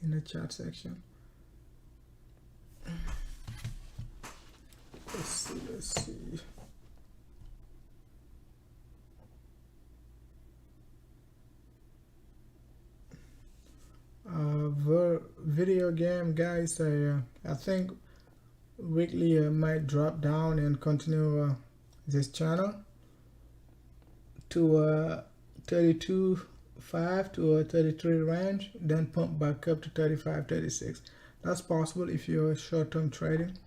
in the chat section. Let's see. Video game guys, I think weekly might drop down and continue this channel to 32.5 to 33 range, then pump back up to 35, 36. That's possible if you're short-term trading.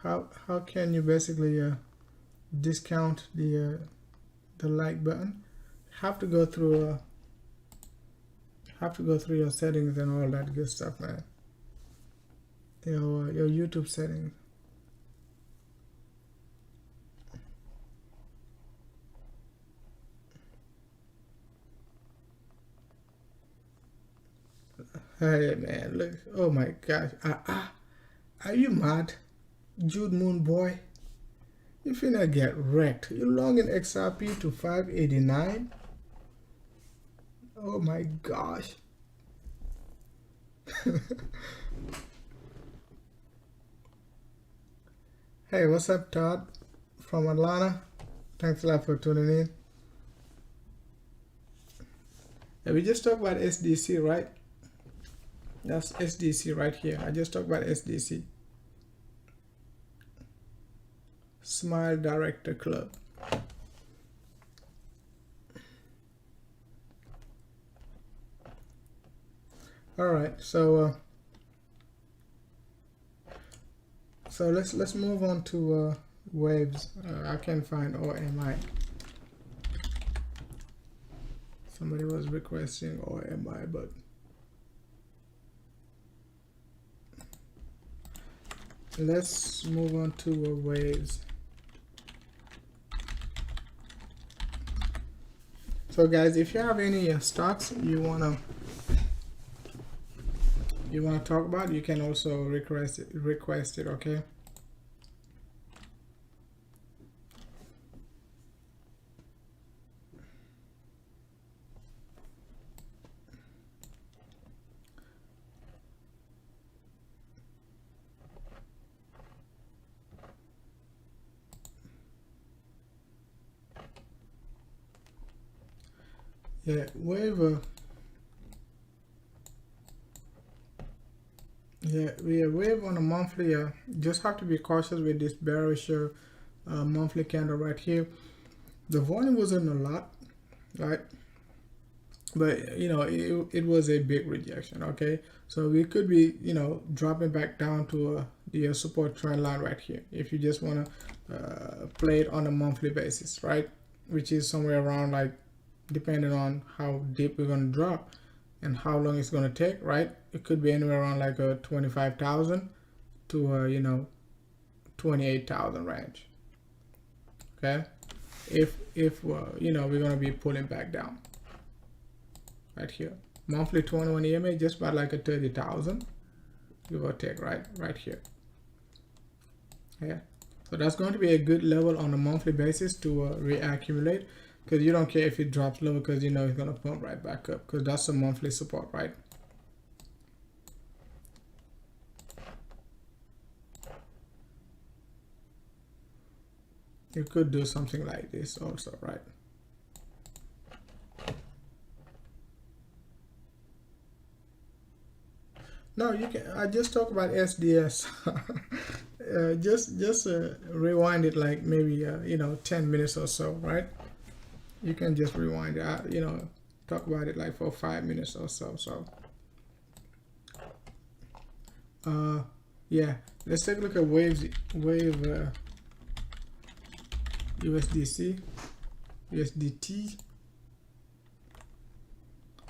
How can you basically discount the like button? Have to go through your settings and all that good stuff, man. Your YouTube settings. Hey man, look! Oh my gosh! Are you mad, Jude Moon boy? You finna get wrecked. You long in XRP to 589. Oh my gosh. Hey, what's up, Todd from Atlanta? Thanks a lot for tuning in. Yeah, we just talked about SDC, right? That's SDC right here. I just talked about SDC. Smile Director Club. All right, so let's move on to waves. I can't find OMI. Somebody was requesting OMI, but let's move on to waves. So guys, if you have any stocks you wanna talk about, you can also request it, okay? Yeah, wave. We wave on a monthly. Just have to be cautious with this bearish monthly candle right here. The volume wasn't a lot, right? But you know, it was a big rejection. Okay, so we could be, you know, dropping back down to the support trend line right here. If you just want to play it on a monthly basis, right? Which is somewhere around, like, depending on how deep we're going to drop and how long it's going to take, right? It could be anywhere around like a 25,000 to you know, 28,000 range. Okay, if you know, we're going to be pulling back down right here. Monthly 21 EMA just about like a 30,000, give or take, right here. Yeah, so that's going to be a good level on a monthly basis to reaccumulate. Because you don't care if it drops low, because you know it's going to pump right back up, because that's a monthly support, right? You could do something like this also, right? No, you can. I just talk about SDS. Just rewind it like maybe you know, 10 minutes or so, right? You can just rewind it, you know, talk about it like for 5 minutes or so. So yeah, let's take a look at wave USDT.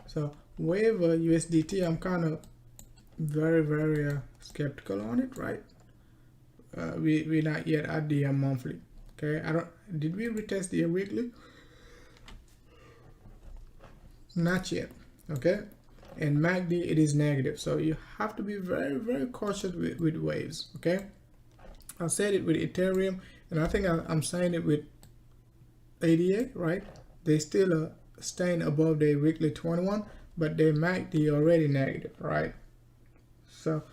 So wave USDT, I'm kind of very skeptical on it, right? We're not yet at the monthly. Okay, did we retest the weekly? not yet. Okay, and MACD, it is negative, so you have to be very cautious with waves. Okay, I said it with Ethereum, and I think I'm saying it with ADA, right? They still are staying above their weekly 21, but their MACD already negative, right? So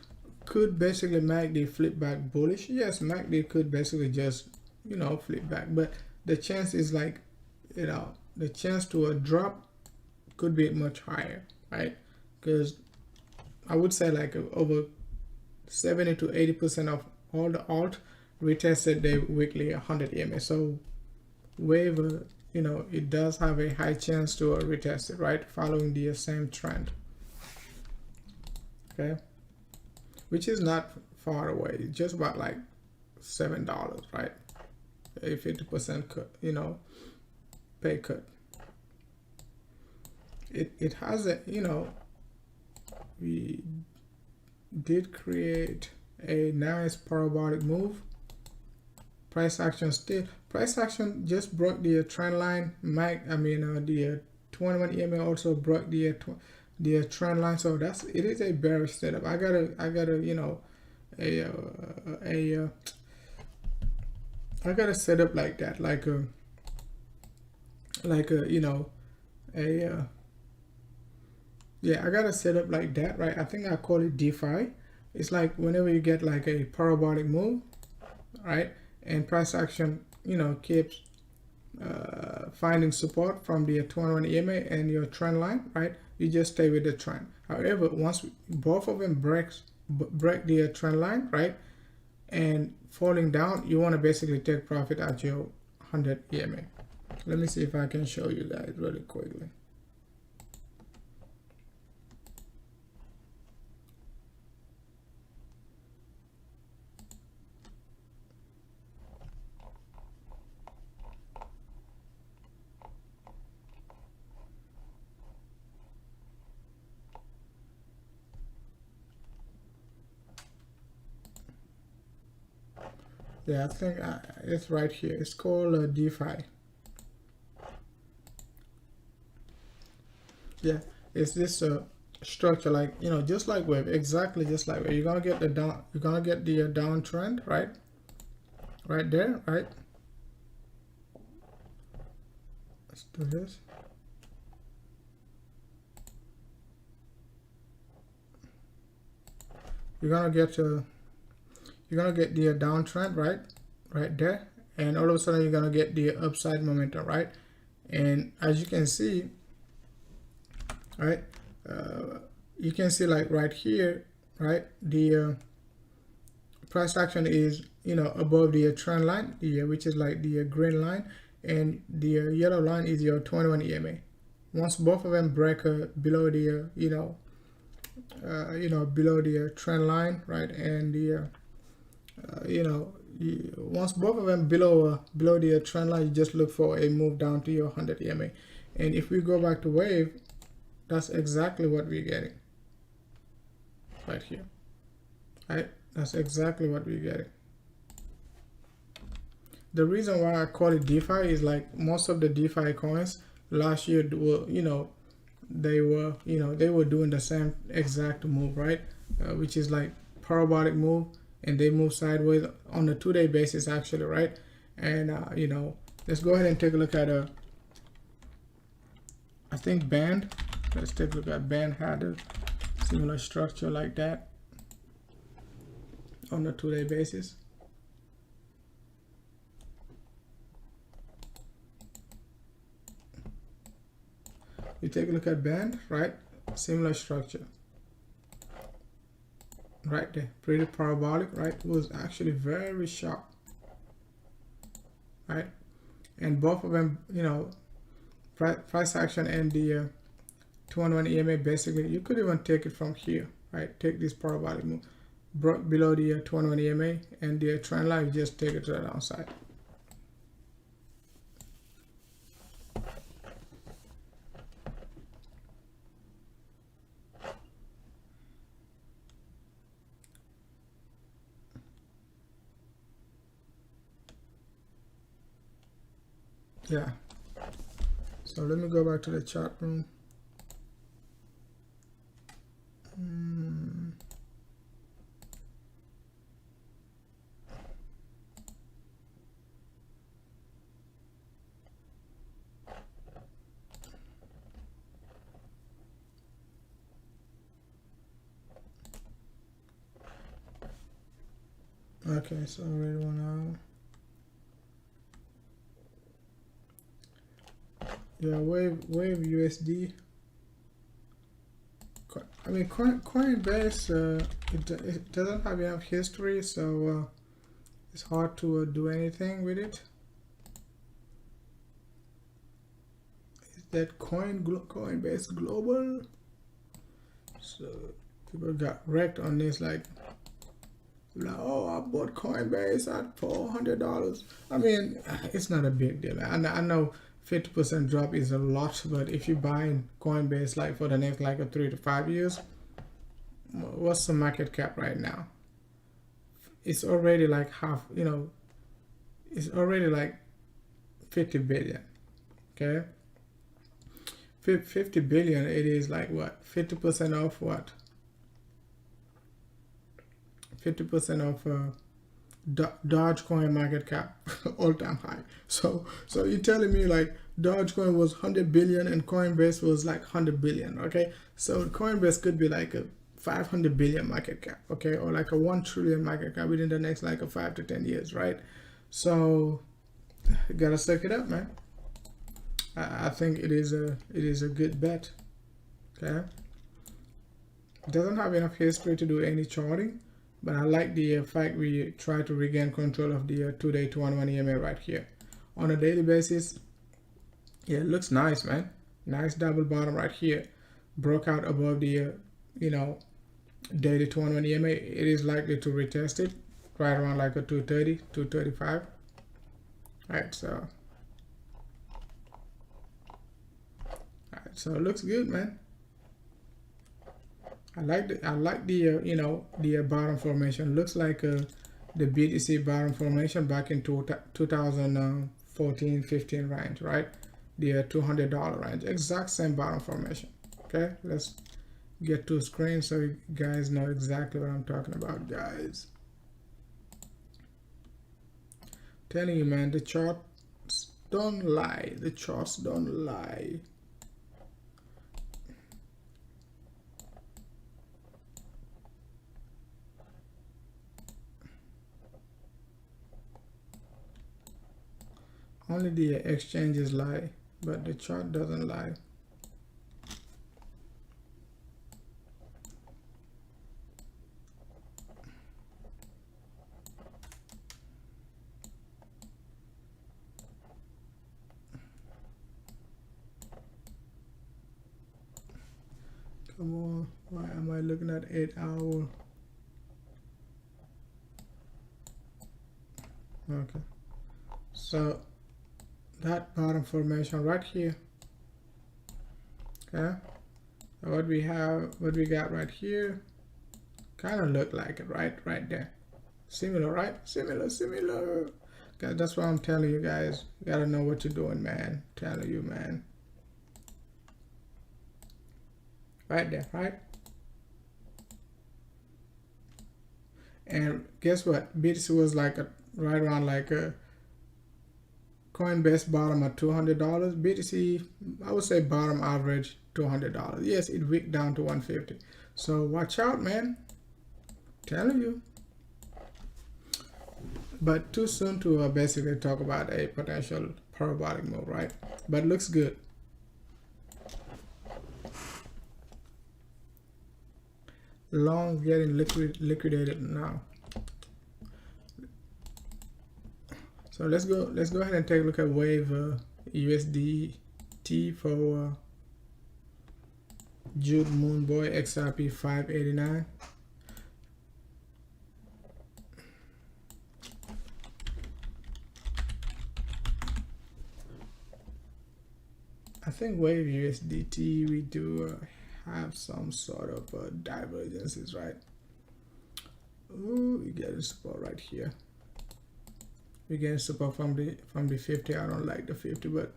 could basically MACD flip back bullish? Yes, MACD could basically just, you know, flip back, but the chance is like, you know, the chance to a drop could be much higher, right? Because I would say like over 70 to 80% of all the alt retested their weekly 100 EMA. So wave, you know, it does have a high chance to retest it, right? Following the same trend. Okay, which is not far away, just about like $7, right? A 50% cut, you know, pay cut. It has a, you know, we did create a nice parabolic move. Price action just broke the trend line. The 21 EMA also broke the trend line. So it is a bearish setup. I gotta you know, I gotta set up like that, like a you know, yeah, I gotta set up like that, right? I think I call it DeFi. It's like whenever you get like a parabolic move, right, and price action, you know, keeps finding support from the 21 EMA and your trend line, right, you just stay with the trend. However, once both of them break the trend line, right, and falling down, you want to basically take profit at your 100 EMA. Let me see if I can show you guys really quickly. Yeah, I think it's right here. It's called DeFi. Yeah, it's this structure, like, you know, just like wave, exactly just like wave. You're gonna get the downtrend, right? Right there, right? Let's do this. You're gonna get the downtrend, right there, and all of a sudden you're gonna get the upside momentum, right? And as you can see, right, you can see like right here, right, the price action is, you know, above the trend line, which is like the green line, and the yellow line is your 21 EMA. Once both of them break below the below the trend line, right, and the once both of them below the trend line, you just look for a move down to your 100 EMA. And if we go back to wave, that's exactly what we're getting right here, right? That's exactly what we're getting. The reason why I call it DeFi is like most of the DeFi coins last year were, you know, they were doing the same exact move, right? Which is like parabolic move, and they move sideways on a 2-day basis actually, right? And you know, let's go ahead and take a look at I think Band. Let's take a look at Band. Had a similar structure like that on a 2-day basis. You take a look at Band, right? Similar structure right there, pretty parabolic, right? It was actually very sharp, right? And both of them, you know, price action and the 21 EMA, basically you could even take it from here, right? Take this parabolic move, broke below the 21 EMA and the trend line, you just take it to the downside. Yeah, so let me go back to the chart room. Okay, so I already wanna. Yeah, Wave USD. I mean, Coinbase, it doesn't have enough history, so it's hard to do anything with it. Is that Coinbase Global? So people got wrecked on this, like, oh, I bought Coinbase at $400. I mean, it's not a big deal. I know 50% drop is a lot, but if you buy Coinbase like for the next like 3 to 5 years, what's the market cap right now? It's already like half, it's already like 50 billion. Okay, 50 billion, it is like what, 50% off what, 50% of Dogecoin market cap all-time high. So you're telling me like Dogecoin was 100 billion and Coinbase was like 100 billion. Okay, so Coinbase could be like a 500 billion market cap, okay, or like a 1 trillion market cap within the next like a 5 to 10 years, right? So you gotta suck it up, man. I think it is a good bet. Okay, it doesn't have enough history to do any charting, but I like the fact we try to regain control of the 2-day 2-on-1 EMA right here on a daily basis. Yeah, it looks nice, man. Nice double bottom right here, broke out above the daily 2-on-1 EMA. It is likely to retest it right around like a 230, 235. All right, so it looks good, man. I like the bottom formation. Looks like the BTC bottom formation back in 2014-15 range, right? The $200 range, exact same bottom formation. Okay, let's get to screen so you guys know exactly what I'm talking about, guys. Telling you, man, the charts don't lie. The charts don't lie. Only the exchanges lie, but the chart doesn't lie. Come on, why am I looking at 8 hour? Okay, so that bottom formation right here. Okay, what we got right here kind of look like it, right there. Similar, right? Similar. Guys, that's why I'm telling you guys, you gotta know what you're doing, man. Telling you, man. Right there, right? And guess what? BTC was like right around like a Coinbase bottom at $200. BTC, I would say bottom average $200. Yes, it wicked down to 150. So watch out, man. Telling you. But too soon to basically talk about a potential parabolic move, right? But looks good. Long getting liquidated now. So let's go ahead and take a look at Wave USDT for Jude Moonboy XRP 589. I think Wave USDT we do have some sort of divergences, right? Ooh, we get a support right here. We get support from the 50. I don't like the 50, but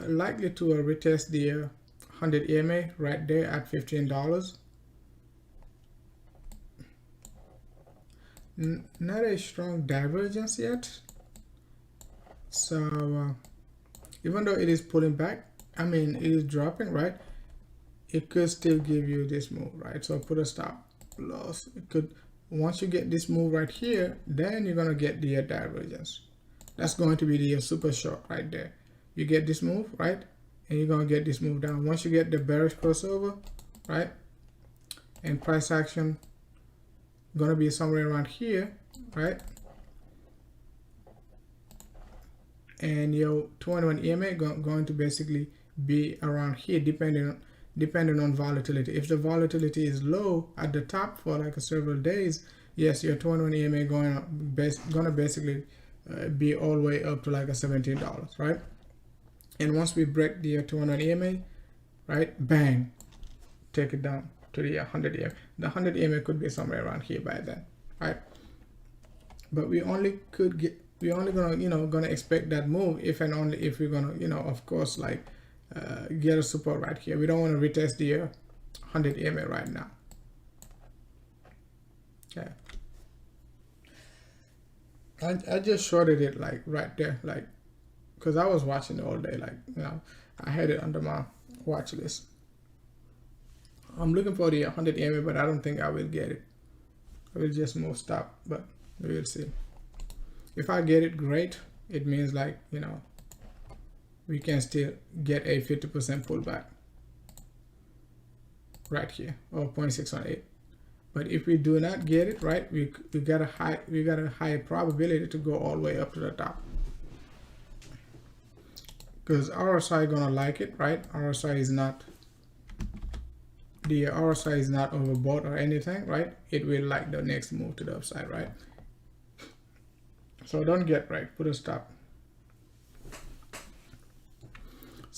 likely to retest the 100 EMA right there at $15. Not a strong divergence yet. So even though it is pulling back, I mean it is dropping, right? It could still give you this move, right? So put a stop. loss. It could, once you get this move right here, then you're gonna get the divergence. That's going to be the super short right there. You get this move, right? And you're gonna get this move down. Once you get the bearish crossover, right? And price action gonna be somewhere around here, right? And your 21 EMA going to basically be around here, depending on volatility. If the volatility is low at the top for like several days, yes, your 21 EMA gonna basically be all the way up to like a $17, right? And once we break the 21 EMA, right, bang, take it down to the 100 EMA. The 100 EMA could be somewhere around here by then, right? But we only gonna gonna expect that move if and only if we're gonna of course like get a support right here. We don't want to retest the 100 EMA right now. Okay, I just shorted it like right there, like because I was watching it all day, like I had it under my watch list. I'm looking for the 100 EMA, but I don't think I will get it. I will just move stop, but we will see. If I get it, great. It means like we can still get a 50% pullback right here, or 0.618. But if we do not get it, right, we got a high probability to go all the way up to the top, because RSI gonna like it, right? RSI is not overbought or anything, right? It will like the next move to the upside, right? So don't get right, put a stop.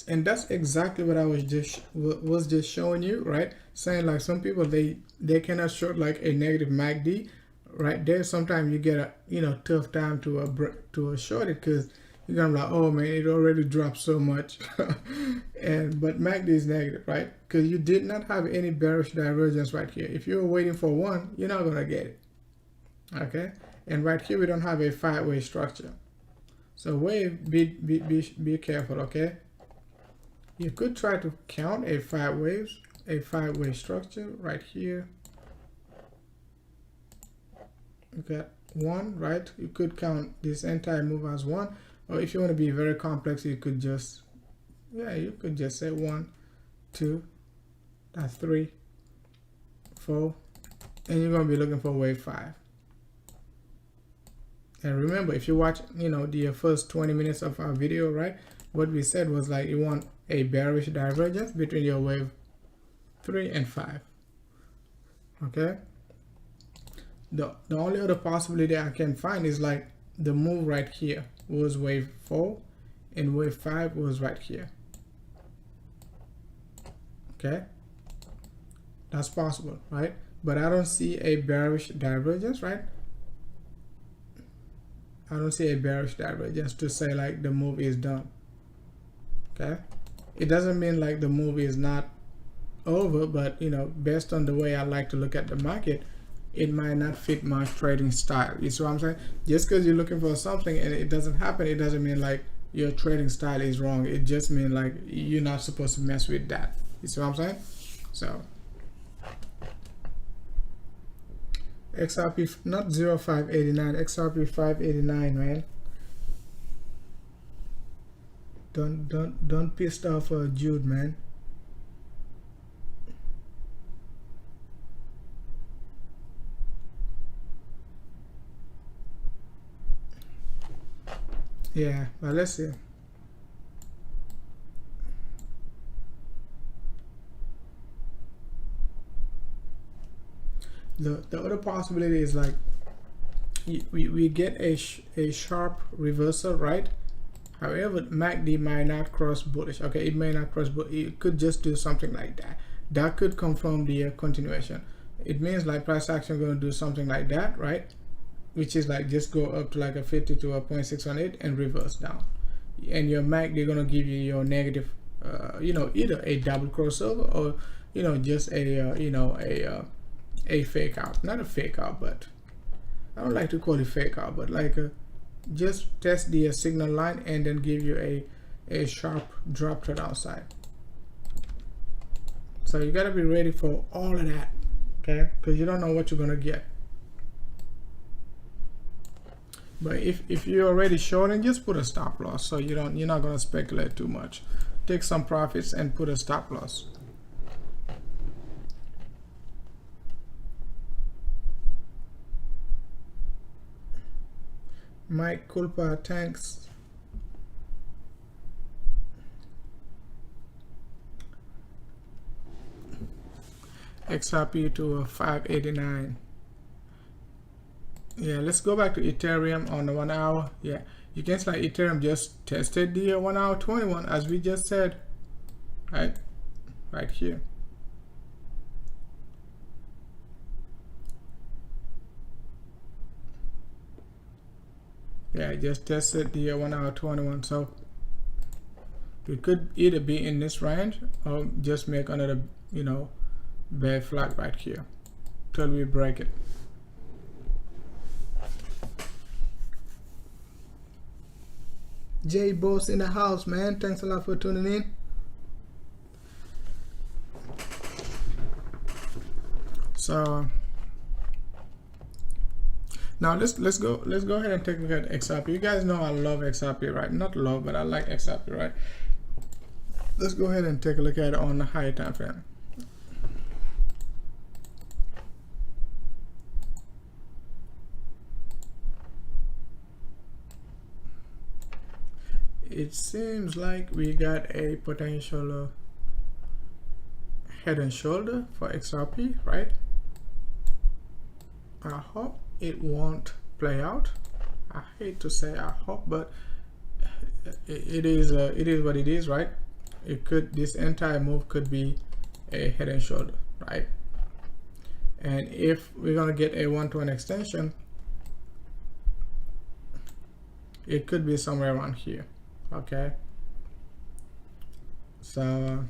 And that's exactly what I was just showing you, right? Saying like some people they cannot short like a negative MACD, right? There sometimes you get a tough time to short it, because you're gonna be like, oh man, it already dropped so much. But MACD is negative, right? Because you did not have any bearish divergence right here. If you're waiting for one, you're not gonna get it. Okay, and right here we don't have a 5-way structure, so be careful. Okay, you could try to count a 5-way structure right here. You got one, right? You could count this entire move as one, or if you want to be very complex, you could just say 1, 2, that's 3, 4, and you're gonna be looking for wave 5. And remember, if you watch the first 20 minutes of our video, right, what we said was like you want a bearish divergence between your wave 3 and 5. Okay, the only other possibility I can find is like the move right here was wave 4 and wave 5 was right here. Okay, that's possible, right? But I don't see a bearish divergence, right? I don't see a bearish divergence to say like the move is done. Okay, it doesn't mean like the move is not over, but based on the way I like to look at the market, it might not fit my trading style. You see what I'm saying? Just because you're looking for something and it doesn't happen, it doesn't mean like your trading style is wrong. It just means like you're not supposed to mess with that. You see what I'm saying? So XRP, not 0589, XRP 589, man. Don't piss off Jude, man. Yeah, but let's see. The other possibility is like we get a sharp reversal, right? However, MACD might not cross bullish. Okay, it may not cross, but it could just do something like that. That could confirm the continuation. It means like price action going to do something like that, right? Which is like just go up to like a 50 to a 0.618 and reverse down. And your MACD going to give you your negative, either a double crossover or just a fake out. Not a fake out, but I don't like to call it fake out, but like just test the signal line and then give you a sharp drop to the downside. So you got to be ready for all of that. okay? Because you don't know what you're gonna get. But if you're already shorting, just put a stop loss, so you're not gonna speculate too much. Take some profits and put a stop loss. Mike Culpa, thanks. XRP to 589. Yeah, let's go back to Ethereum on the 1 hour. Yeah, you can see like Ethereum just tested the 1 hour 21 as we just said, right here. Yeah, I just tested the 1 hour 21, so we could either be in this range or just make another, you know, bear flag right here till we break it. J Boss in the house, man. Thanks a lot for tuning in. So now let's go ahead and take a look at XRP. You guys know I love XRP, right? Not love, but I like XRP, right? Let's go ahead and take a look at it on the higher time frame. It seems like we got a potential head and shoulder for XRP, right? I hope it won't play out. I hate to say I hope, but it is what it is, right? It could, this entire move could be a head and shoulder, right? And if we're gonna get a 1-to-1 extension, it could be somewhere around here. Okay, so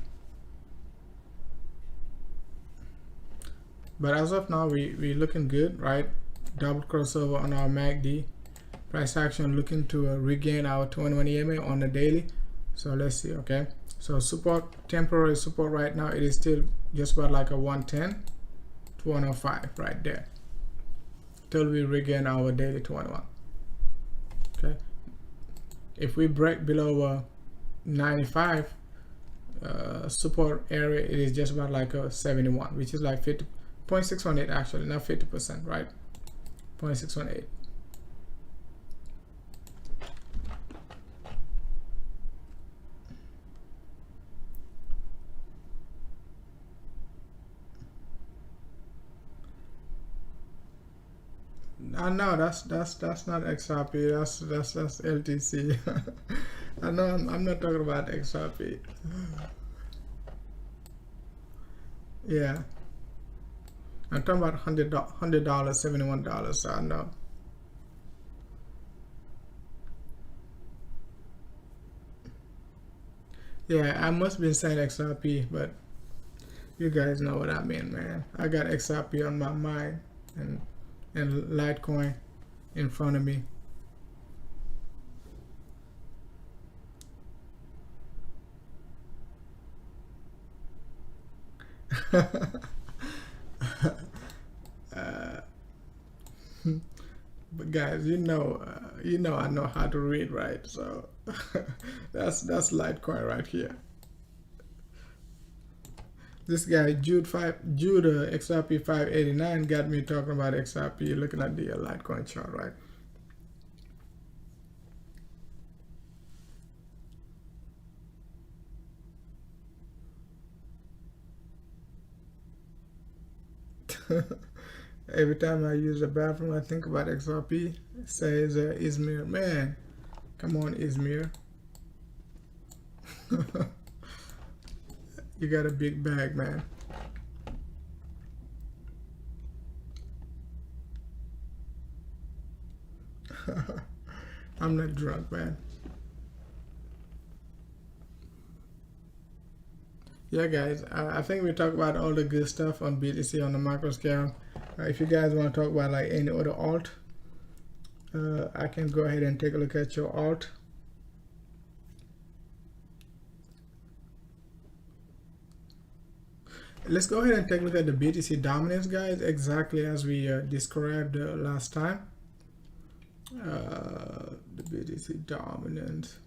but as of now we looking good, right? Double crossover on our MACD, price action looking to regain our 21 EMA on the daily. So let's see. Okay, so support, temporary support right now, it is still just about like a 110 to 105 right there till we regain our daily 21. Okay, if we break below 95 support area, it is just about like a 71, which is like 50.618 actually, not 50%, right? 0.618. No, that's not XRP. That's LTC. I know I'm not talking about XRP. Yeah, I'm talking about $100, $71. So I know. Yeah, I must have been saying XRP, but you guys know what I mean, man. I got XRP on my mind and Litecoin in front of me. But guys, you know I know how to read, right? So that's Litecoin right here. This guy Jude XRP 589 got me talking about XRP, looking at the Litecoin chart, right? Every time I use the bathroom, I think about XRP. It says Izmir, man. Come on, Izmir. You got a big bag, man. I'm not drunk, man. Yeah, guys, I think we talked about all the good stuff on BTC on the macro scale. If you guys want to talk about like any other alt, I can go ahead and take a look at your alt. let's go ahead and take a look at the BTC dominance, guys, exactly as we described last time. The BTC dominance.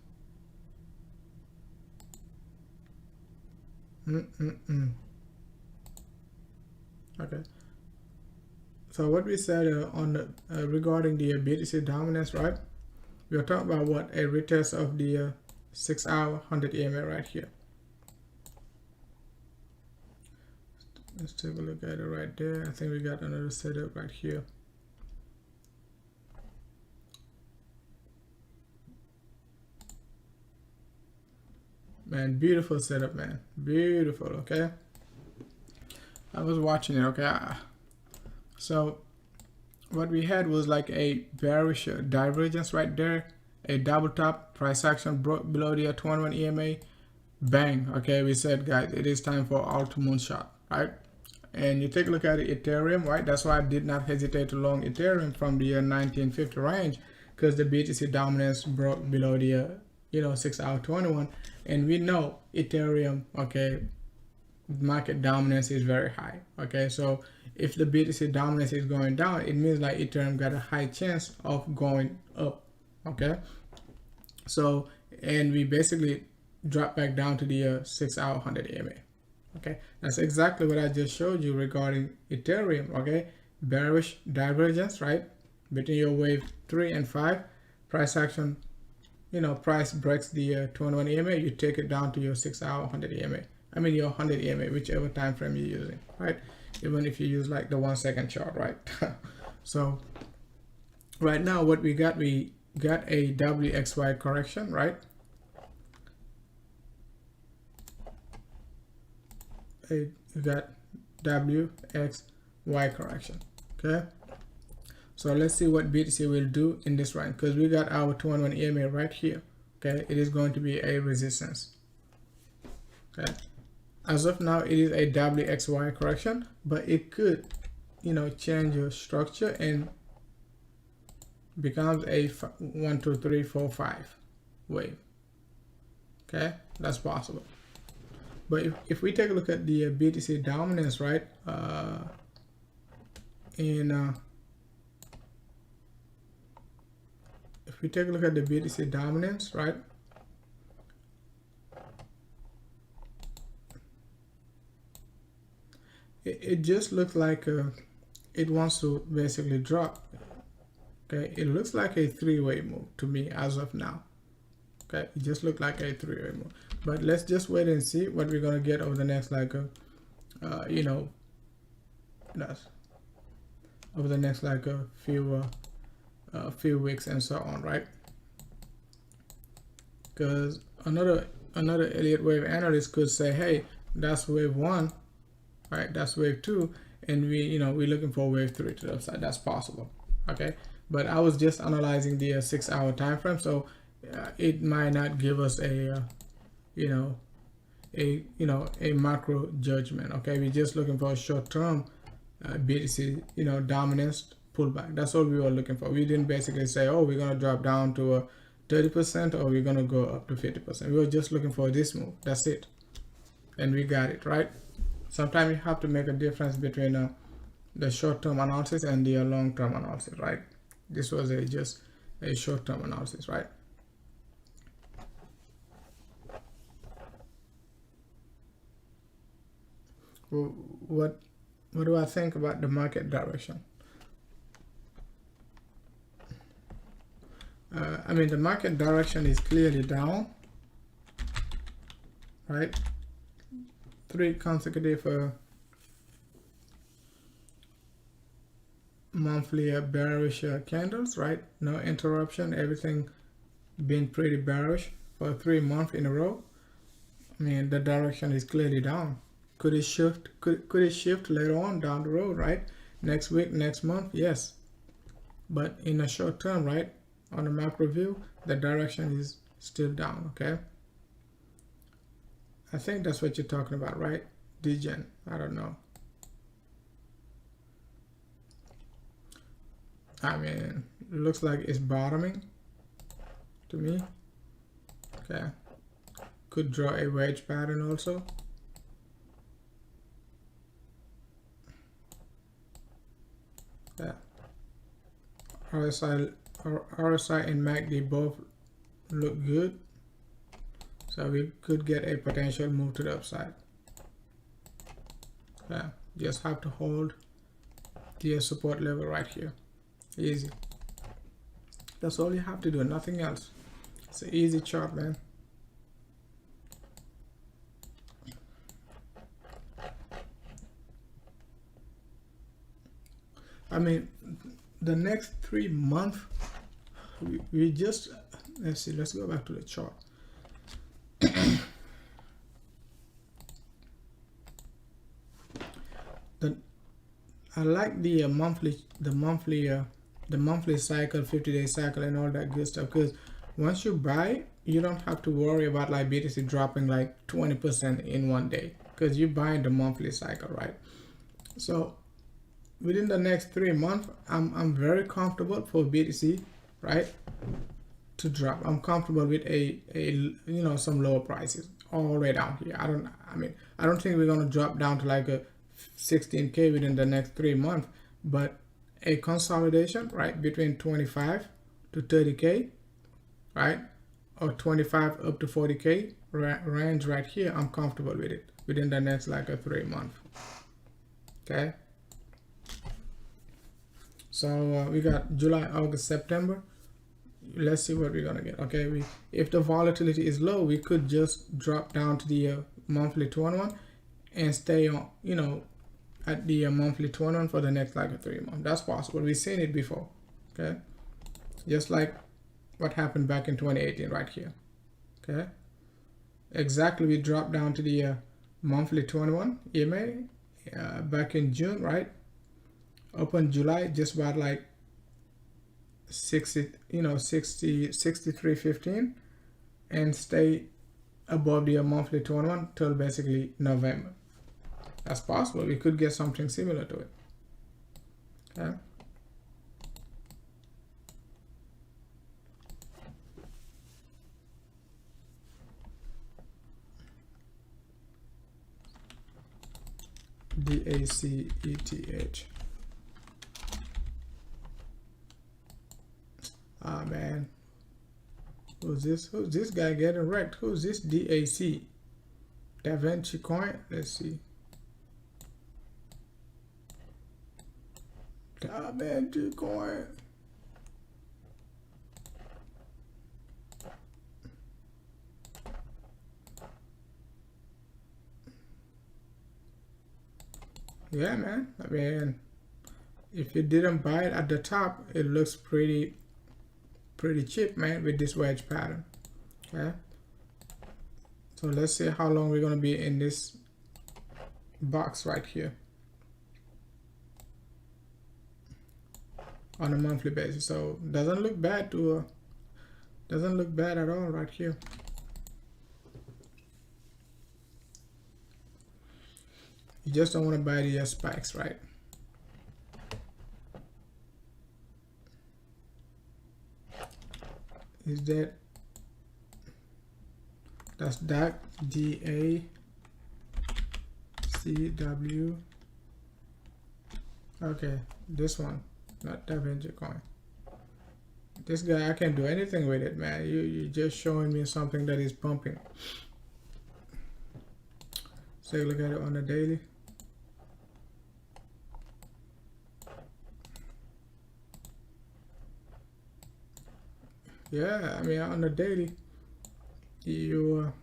Okay. So what we said on the, regarding the BTC dominance, right? We are talking about what, a retest of the 6 hour 100 EMA right here. Let's take a look at it right there. I think we got another setup right here. Man, beautiful setup, man. Beautiful, okay? I was watching it, okay? So what we had was like a bearish divergence right there. A double top, price action broke below the 21 EMA. Bang, okay? We said, guys, it is time for alt moonshot, right? And you take a look at Ethereum, right? That's why I did not hesitate to long Ethereum from the 1950 range, because the BTC dominance broke below the 6 hour 21, and we know Ethereum, okay, market dominance is very high. Okay, so if the BTC dominance is going down, it means like Ethereum got a high chance of going up. Okay, so and we basically drop back down to the 6 hour 100 EMA. Okay, that's exactly what I just showed you regarding Ethereum. Okay, bearish divergence, right, between your wave 3 and 5, price action, price breaks the 21 EMA, you take it down to your 6 hour 100 EMA. I mean your 100 EMA, whichever time frame you're using, right? Even if you use like the 1 second chart, right? So right now what we got a WXY correction, right? We got WXY correction. Okay, so let's see what BTC will do in this range, because we got our 21 EMA right here. Okay, it is going to be a resistance. Okay, as of now it is a WXY correction, but it could change your structure and becomes a 1 2 3 4 5 wave. Okay, that's possible. But if we take a look at the BTC dominance, right, if we take a look at the BTC dominance, right, it just looks like it wants to basically drop. Okay, it looks like a three-way move to me as of now. Okay, it just looked like a three-way move, but let's just wait and see what we're gonna get over the next over the next few weeks and so on, right? Because another Elliott wave analyst could say, hey, that's wave 1, right? That's wave 2, and we're looking for wave 3 to the upside. That's possible. Okay, but I was just analyzing the 6 hour time frame, so it might not give us a macro judgment. Okay, we're just looking for a short-term BTC dominance pullback. That's all we were looking for. We didn't basically say, oh, we're gonna drop down to a 30% or we're gonna go up to 50%. We were just looking for this move. That's it, and we got it, right? Sometimes you have to make a difference between the short-term analysis and the long-term analysis, right? This was just a short-term analysis, right? What do I think about the market direction? I mean, the market direction is clearly down, right? 3 consecutive monthly bearish candles, right? No interruption, everything been pretty bearish for 3 months in a row. I mean, the direction is clearly down. Could it shift? Could it shift later on down the road, right? Next week, next month, yes. But in the short term, right, on the macro view, the direction is still down. Okay, I think that's what you're talking about, right? Degen, I don't know. I mean, it looks like it's bottoming to me. Okay, could draw a wedge pattern also. Yeah. RSI and MACD both look good, so we could get a potential move to the upside. Yeah, just have to hold the support level right here. Easy. That's all you have to do, nothing else. It's an easy chart, man. I mean, the next 3 months, we just, let's see, let's go back to the chart. I like the monthly cycle, 50-day cycle, and all that good stuff, because once you buy, you don't have to worry about like BTC dropping like 20% in one day, because you buy the monthly cycle, right? So within the next 3 months, I'm very comfortable for BTC, right, to drop. I'm comfortable with a some lower prices all the way down here. I don't think we're gonna drop down to like a 16K within the next 3 months, but a consolidation, right, between 25 to 30K, right, or 25 up to 40K range right here, I'm comfortable with it within the next like a 3 month. Okay, so we got July, August, September. Let's see what we're gonna get. Okay, if the volatility is low, we could just drop down to the monthly 21 and stay on, at the monthly 21 for the next like a 3 months. That's possible. We've seen it before. Okay, just like what happened back in 2018 right here. Okay, exactly, we dropped down to the monthly 21 EMA back in June, right? Open July just about like 63.15 and stay above the monthly 21 till basically November. That's possible. We could get something similar to it. Okay. DACETH. Ah, man. Who's this? Who's this guy getting wrecked? Who's this DAC? Da Vinci coin? Let's see. Da Vinci coin. Yeah, man. I mean, if you didn't buy it at the top, it looks pretty cheap, man, with this wedge pattern. Okay, so let's see how long we're going to be in this box right here on a monthly basis. So doesn't look bad doesn't look bad at all right here. You just don't want to buy the spikes, right? Is that's DAC, DACW. Okay, this one, not Da Vinci coin. This guy, I can't do anything with it, man. You're just showing me something that is pumping. Let's take a look at it on the daily. Yeah, I mean, on the daily, you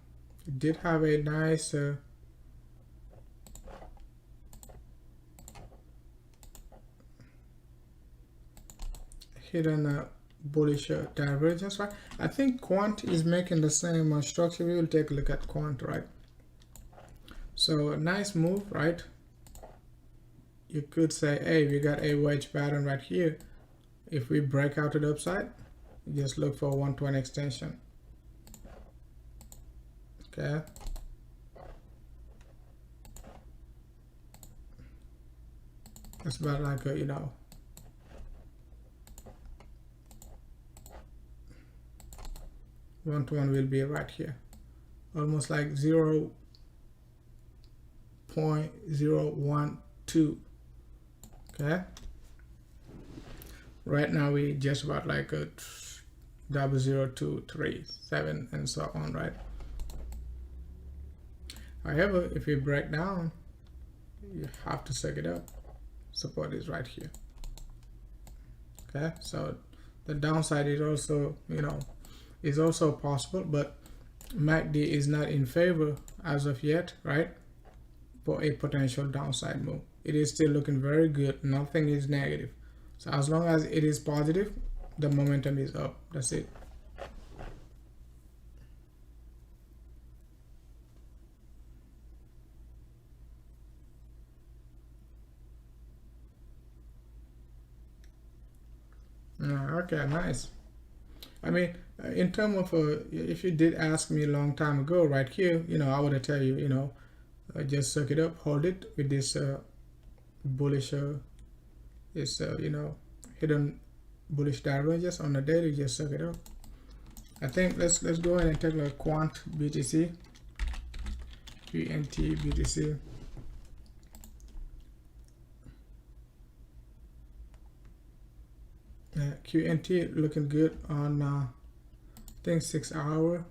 did have a nice hidden bullish divergence, right? I think Quant is making the same structure. We will take a look at Quant, right? So a nice move, right? You could say, hey, we got a wedge pattern right here. If we break out to the upside, just look for 120 extension. Okay, it's about like a 120 will be right here, almost like 0.012. Okay, Right now we just about like a 0.00237 and so on, right? However, if we break down, you have to suck it up. Support is right here. Okay, so the downside is also, you know, is also possible, but MACD is not in favor as of yet, right, for a potential downside move. It is still looking very good. Nothing is negative. So as long as it is positive, the momentum is up. That's it. Okay, nice. I mean, in terms of if you did ask me a long time ago, right here, you know, I would have tell you, you know, just suck it up, hold it with this bullish, you know, hidden bullish divergence on the daily. Just suck it up. I think let's go ahead and take a quant BTC, QNT BTC. QNT looking good on I think 6 hour.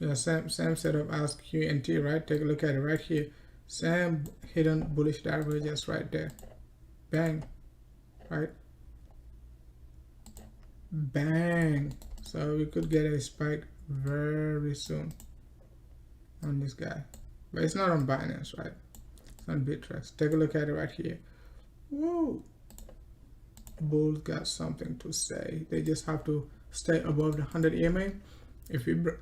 Yeah, same setup as QNT, right? Take a look at it right here. Same hidden bullish divergence right there. Bang, right? Bang. So we could get a spike very soon on this guy, but it's not on Binance, right? It's on Bittrex. Take a look at it right here. Whoa, bulls got something to say. They just have to stay above the 100 EMA. If we break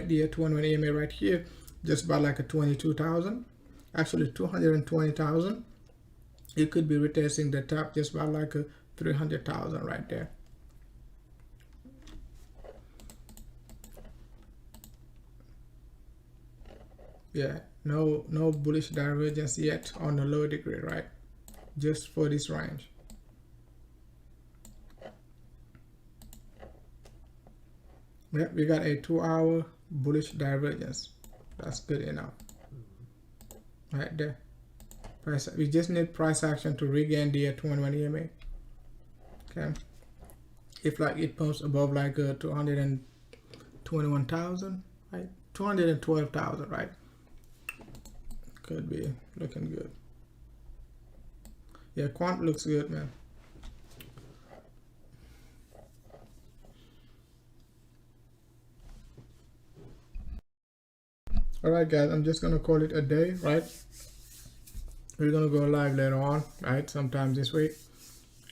the 201 EMA right here, just about like a 22,000, actually 220,000, it could be retesting the top just about like a 300,000 right there. Yeah, no bullish divergence yet on the low degree, right? Just for this range. Yeah, we got a 2 hour bullish divergence. That's good enough right there. Price, we just need price action to regain the 21 EMA. Okay, if like it pumps above like 221,000, right, 212,000, right, could be looking good. Yeah, quant looks good, man. All right, guys, I'm just gonna call it a day, right? We're gonna go live later on, right, sometime this week.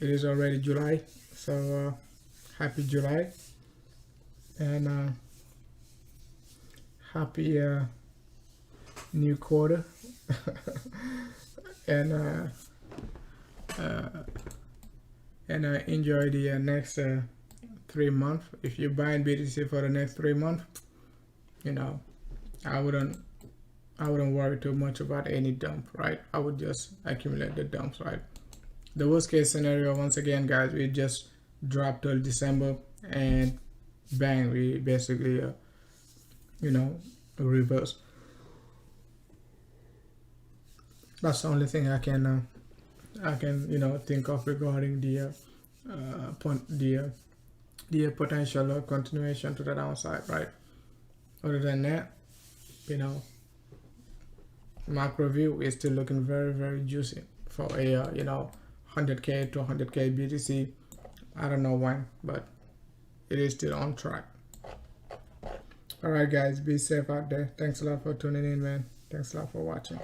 It is already July, so happy July, and happy new quarter. and enjoy the next 3 months. If you're buying BTC for the next 3 months, you know, I wouldn't worry too much about any dump, right? I would just accumulate the dumps, right? The worst case scenario, once again, guys, we just drop till December and bang, we basically you know, reverse. That's the only thing I can you know, think of regarding the potential continuation to the downside, right? Other than that, you know, macro view is still looking very, very juicy for a you know, 100k to 100k BTC. I don't know when, but it is still on track. All right, guys, be safe out there. Thanks a lot for tuning in, man. Thanks a lot for watching.